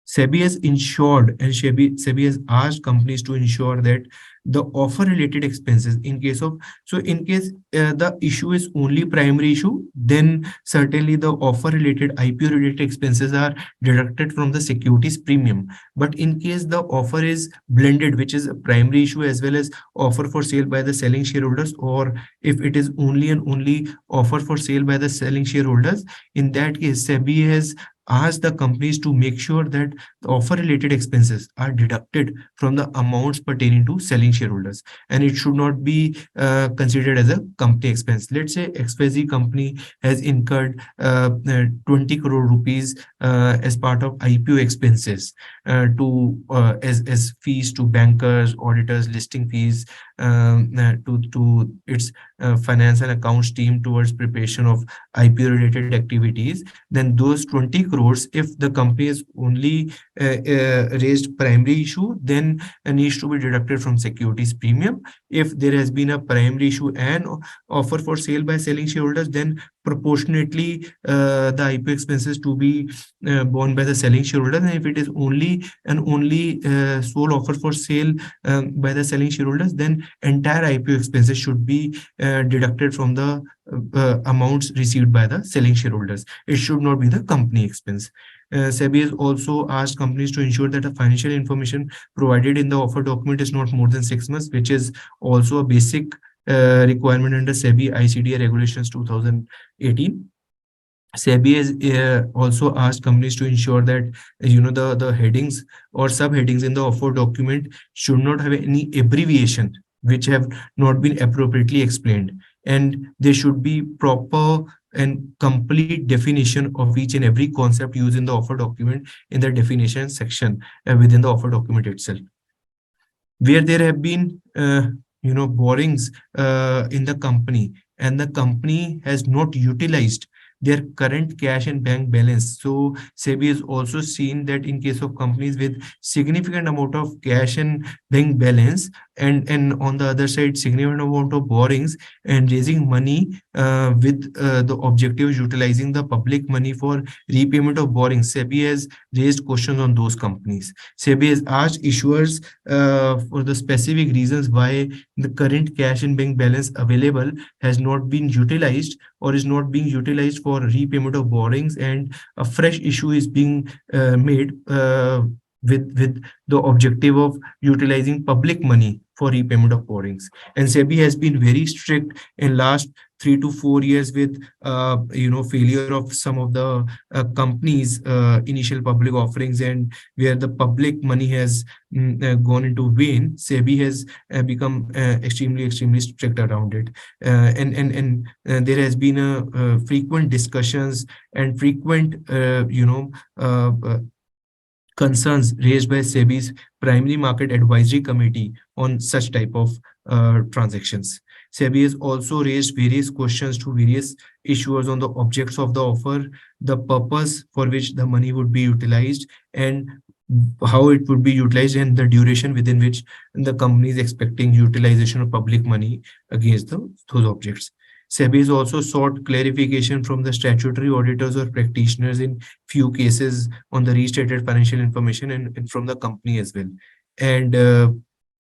SEBI has ensured, and SEBI has asked companies to ensure that the offer related expenses, in case the issue is only primary issue, then certainly the offer related IPO related expenses are deducted from the securities premium. But in case the offer is blended, which is a primary issue as well as offer for sale by the selling shareholders, or if it is only offer for sale by the selling shareholders, in that case SEBI has ask the companies to make sure that the offer related expenses are deducted from the amounts pertaining to selling shareholders, and it should not be considered as a company expense. Let's say XYZ company has incurred 20 crore rupees as part of IPO expenses as fees to bankers, auditors, listing fees, to its finance and accounts team towards preparation of IPO related activities. Then those 20 crores, if the company has only raised primary issue, then needs to be deducted from securities premium. If there has been a primary issue and offer for sale by selling shareholders, then proportionately the IPO expenses to be borne by the selling shareholder. And if it is only sole offer for sale by the selling shareholders, then entire IPO expenses should be deducted from the amounts received by the selling shareholders. It should not be the company expense. SEBI has also asked companies to ensure that the financial information provided in the offer document is not more than 6 months, which is also a basic requirement under SEBI ICDA regulations 2018. SEBI has also asked companies to ensure that the headings or subheadings in the offer document should not have any abbreviation which have not been appropriately explained, and there should be proper and complete definition of each and every concept used in the offer document in the definition section within the offer document itself. Where there have been borrowings in the company and the company has not utilized their current cash and bank balance. So SEBI has also seen that in case of companies with significant amount of cash and bank balance, and on the other side significant amount of borrowings and raising money with the objective utilizing the public money for repayment of borrowings, SEBI has raised questions on those companies. SEBI has asked issuers for the specific reasons why the current cash and bank balance available has not been utilized or is not being utilized for repayment of borrowings, and a fresh issue is being made with the objective of utilizing public money for repayment of borrowings. And SEBI has been very strict in last 3 to 4 years with failure of some of the companies initial public offerings, and where the public money has gone into vain. SEBI has become extremely strict around it, and there has been a frequent discussions and frequent concerns raised by SEBI's primary market advisory committee on such type of transactions. SEBI has also raised various questions to various issuers on the objects of the offer, the purpose for which the money would be utilized, and how it would be utilized, and the duration within which the company is expecting utilization of public money against those objects. SEBI has also sought clarification from the statutory auditors or practitioners in few cases on the restated financial information, and from the company as well. And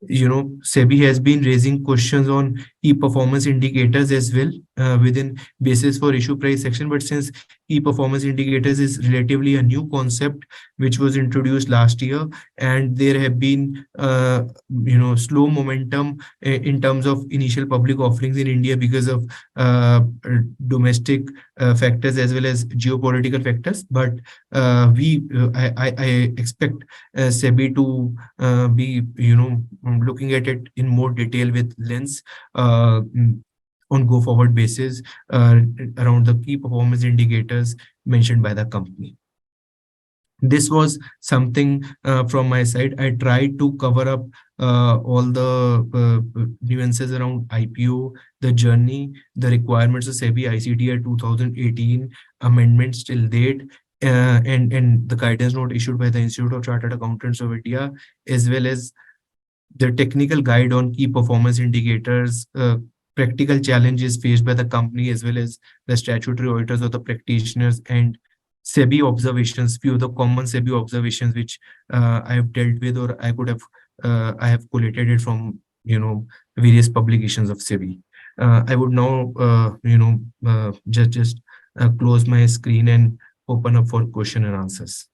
SEBI has been raising questions on key performance indicators as well within basis for issue price section. But since key performance indicators is relatively a new concept which was introduced last year, and there have been slow momentum in terms of initial public offerings in India because of domestic factors as well as geopolitical factors. But I expect SEBI to be looking at it in more detail with lens on go forward basis around the key performance indicators mentioned by the company. This was something from my side. I tried to cover up all the nuances around IPO, the journey, the requirements of SEBI ICDA 2018 amendments till date, and the guidance note issued by the Institute of Chartered Accountants of India, as well as the technical guide on key performance indicators, practical challenges faced by the company, as well as the statutory auditors or the practitioners, and SEBI observations, few of the common SEBI observations which I have dealt with, or I have collated it from various publications of SEBI. I would now just close my screen and open up for question and answers.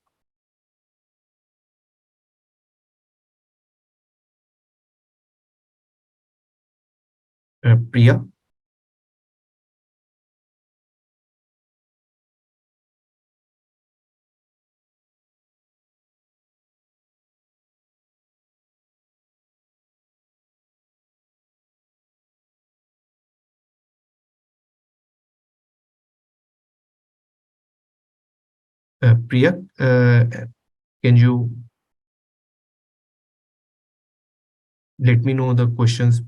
Priya? Priya, can you let me know the questions,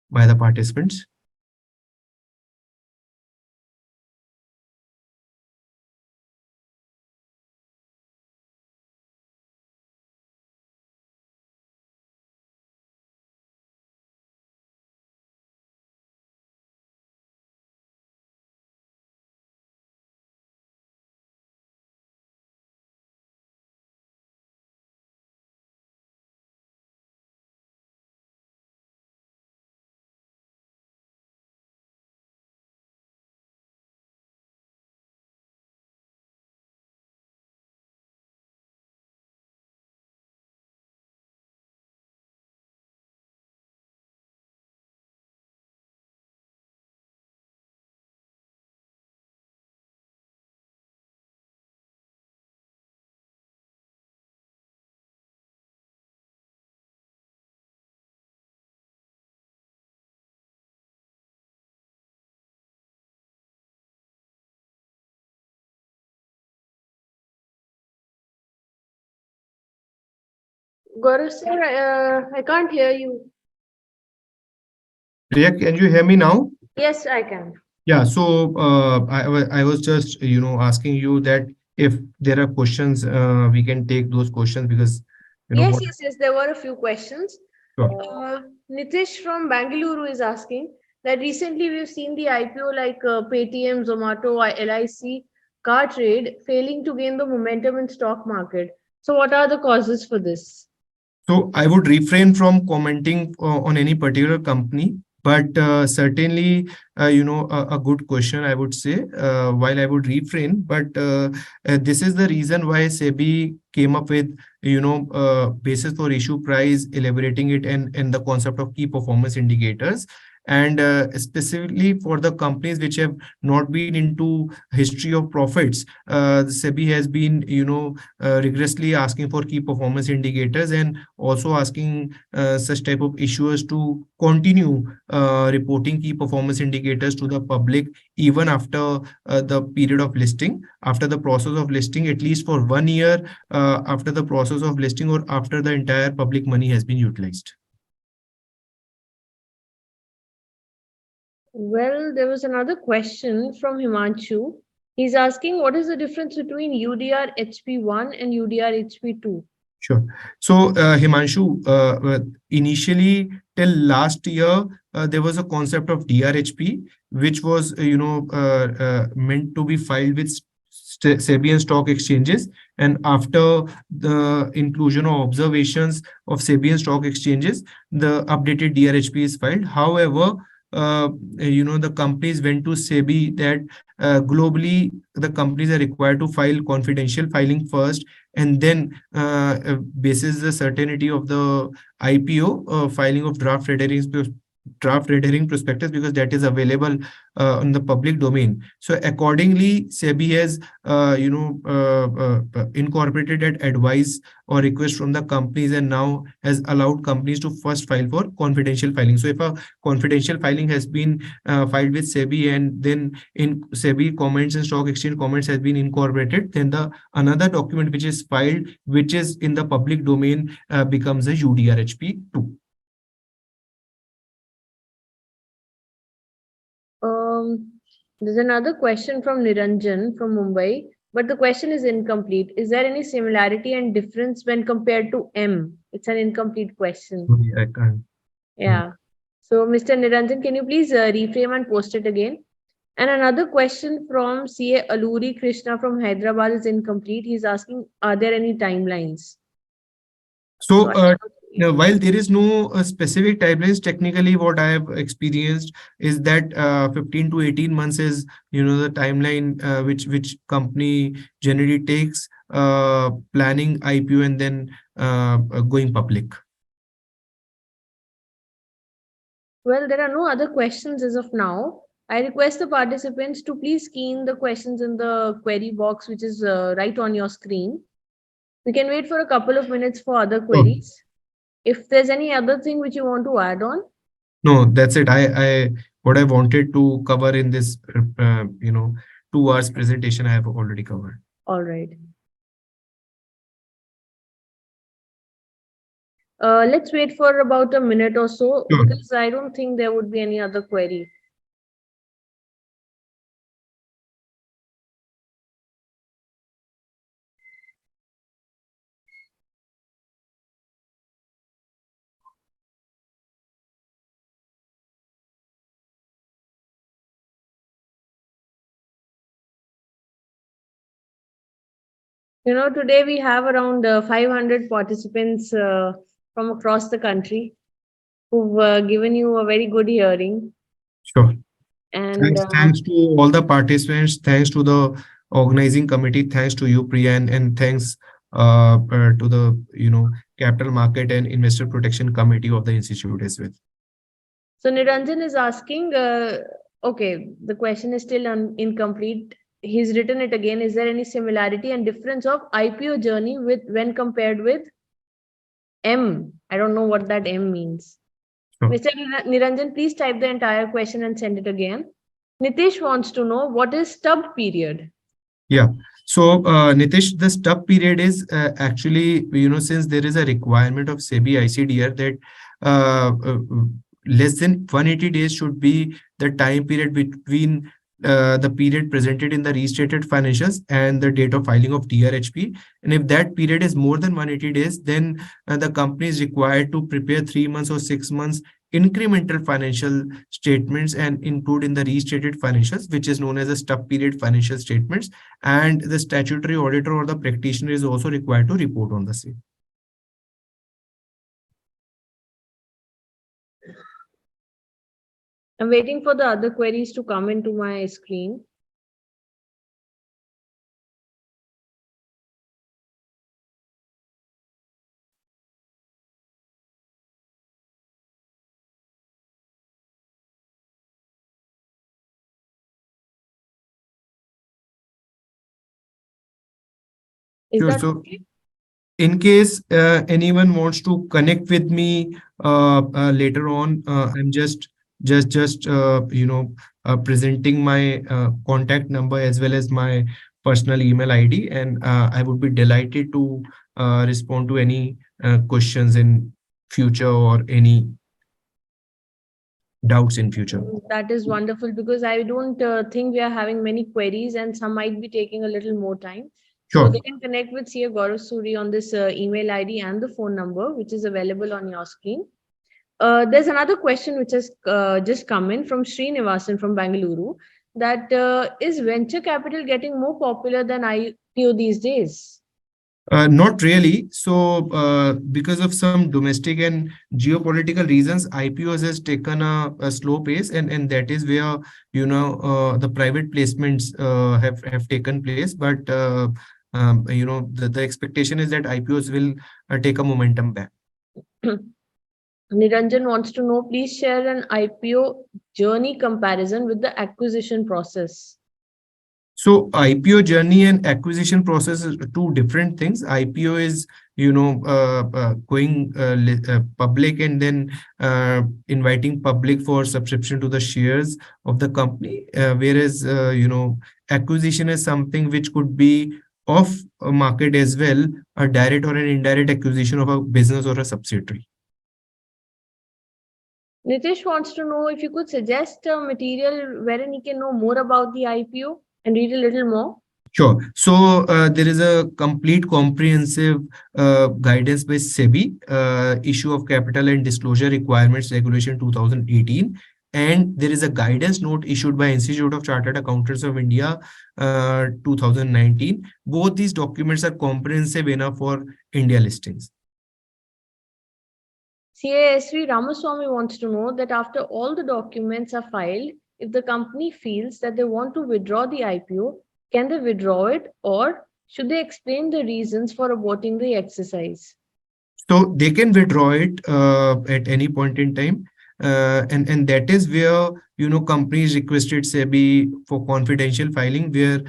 by the participants? Gaurav sir, I can't hear you. Priya, can you hear me now? Yes, I can. Yeah, so I was just asking you that if there are questions, we can take those questions because Yes, what. yes, yes. There were a few questions. Sure. Nitish from Bangalore is asking that recently we've seen the IPO like Paytm, Zomato, LIC, car trade failing to gain the momentum in stock market. So, what are the causes for this? So I would refrain from commenting on any particular company, but certainly, a good question, I would say, while I would refrain, but this is the reason why SEBI came up with, basis for issue price, elaborating it and the concept of key performance indicators. And specifically for the companies which have not been into history of profits, SEBI has been, rigorously asking for key performance indicators and also asking such type of issuers to continue reporting key performance indicators to the public even after the period of listing, after the process of listing, at least for 1 year after the process of listing or after the entire public money has been utilized. Well, there was another question from Himanshu. He's asking what is the difference between UDR HP1 and UDR HP2? Sure. So, Himanshu, initially till last year, there was a concept of DRHP, which was, meant to be filed with SEBI and stock exchanges. And after the inclusion of observations of SEBI and stock exchanges, the updated DRHP is filed. However, the companies went to SEBI that globally the companies are required to file confidential filing first, and then basis the certainty of the IPO filing of draft red herring prospectus, because that is available in the public domain. So accordingly, SEBI has incorporated that advice or request from the companies and now has allowed companies to first file for confidential filing. So if a confidential filing has been filed with SEBI and then in SEBI comments and stock exchange comments has been incorporated, then the another document which is filed, which is in the public domain, becomes a UDRHP2. There's another question from Niranjan from Mumbai, but the question is incomplete. Is there any similarity and difference when compared to M? It's an incomplete question. I can't. Yeah. So, Mr. Niranjan, can you please reframe and post it again? And another question from CA Aluri Krishna from Hyderabad is incomplete. He's asking, are there any timelines? So, while there is no specific timelines, technically what I have experienced is that 15 to 18 months is, the timeline which company generally takes planning IPO and then going public. Well, there are no other questions as of now. I request the participants to please key in the questions in the query box, which is right on your screen. We can wait for a couple of minutes for other queries. If there's any other thing which you want to add on. No, that's it. I what I wanted to cover in this, 2 hours presentation, I have already covered. All right. Let's wait for about a minute or so, Sure. because I don't think there would be any other query. Today we have around 500 participants from across the country who've given you a very good hearing. Sure. And Thanks to all the participants, thanks to the organizing committee, thanks to you, Priya, and thanks to the Capital Market and Investor Protection Committee of the institute as well. so Niranjan is asking, okay, the question is still incomplete. He's written it again. Is there any similarity and difference of IPO journey with when compared with M? I don't know what that M means. Sure. Mr. Niranjan, please type the entire question and send it again. Nitish wants to know what is stub period. Yeah. So, Nitish, the stub period is actually, since there is a requirement of SEBI ICDR that uh, uh, less than 180 days should be the time period between the period presented in the restated financials and the date of filing of DRHP. And if that period is more than 180 days, then the company is required to prepare 3 months or 6 months incremental financial statements and include in the restated financials, which is known as a stub period financial statements, and the statutory auditor or the practitioner is also required to report on the same. I'm waiting for the other queries to come into my screen. Is Sure. that So okay? in case anyone wants to connect with me later on, I'm just presenting my contact number as well as my personal email ID, and I would be delighted to respond to any questions in future or any doubts in future. That is wonderful, because I don't think we are having many queries and some might be taking a little more time. So Sure. they can connect with CA Gaurav Suri on this email ID and the phone number, which is available on your screen. There's another question which has just come in from Srinivasan from Bangalore, that is venture capital getting more popular than IPO these days? Not really. So, because of some domestic and geopolitical reasons, IPOs has taken a slow pace, and that is where the private placements have taken place. But the expectation is that IPOs will take a momentum back. Niranjan wants to know, please share an IPO journey comparison with the acquisition process. So IPO journey and acquisition process is two different things. IPO is, going public and then inviting public for subscription to the shares of the company. Whereas, acquisition is something which could be off a market as well, a direct or an indirect acquisition of a business or a subsidiary. Nitish wants to know if you could suggest a material wherein he can know more about the IPO and read a little more. Sure. So there is a complete comprehensive guidance by SEBI, issue of capital and disclosure requirements regulation 2018. And there is a guidance note issued by Institute of Chartered Accountants of India 2019. Both these documents are comprehensive enough for India listings. CASV Ramaswamy wants to know that after all the documents are filed, if the company feels that they want to withdraw the IPO, can they withdraw it, or should they explain the reasons for aborting the exercise? So they can withdraw it at any point in time. And that is where, companies requested SEBI for confidential filing, where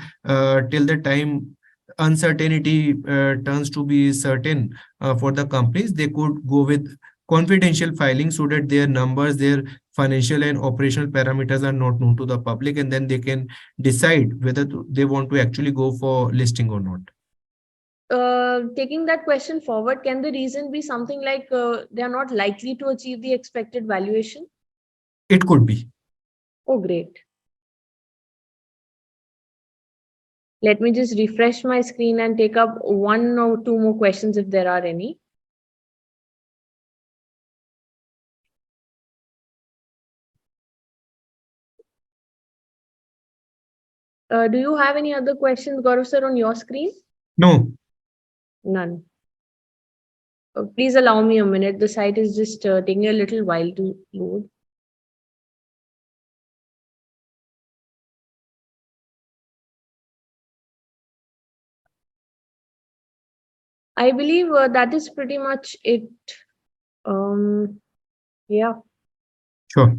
till the time uncertainty turns to be certain for the companies, they could go with confidential filing so that their numbers, their financial and operational parameters are not known to the public, and then they can decide whether they want to actually go for listing or not. Taking that question forward, can the reason be something like they are not likely to achieve the expected valuation? It could be. Oh, great. Let me just refresh my screen and take up one or two more questions if there are any. Do you have any other questions, Gaurav sir, on your screen? No. None. Please allow me a minute. The site is just taking a little while to load. I believe that is pretty much it. Yeah. Sure.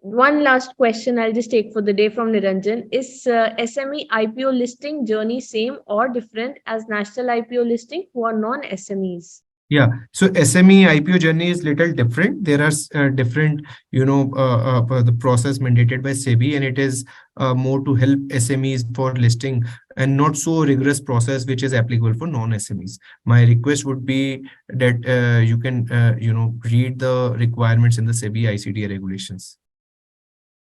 One last question I'll just take for the day from Niranjan. Is SME IPO listing journey same or different as national IPO listing who are non-SMEs? Yeah, so SME IPO journey is little different. There are different, the process mandated by SEBI, and it is more to help SMEs for listing, and not so rigorous process which is applicable for non-SMEs. My request would be that you can, read the requirements in the SEBI ICTA regulations.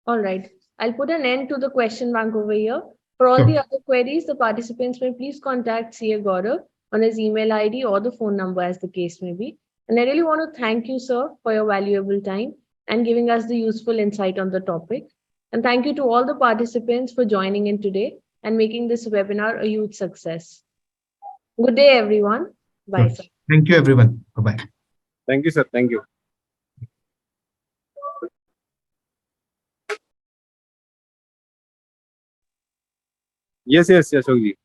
All right. I'll put an end to the question bank over here. For all Sure. the other queries, the participants may please contact CA Gaurav on his email ID or the phone number as the case may be. And I really want to thank you, sir, for your valuable time and giving us the useful insight on the topic. And thank you to all the participants for joining in today and making this webinar a huge success. Good day, everyone. Bye, Sure. sir. Thank you, everyone. Bye-bye. Thank you, sir. Thank you. Yes, Ashok ji.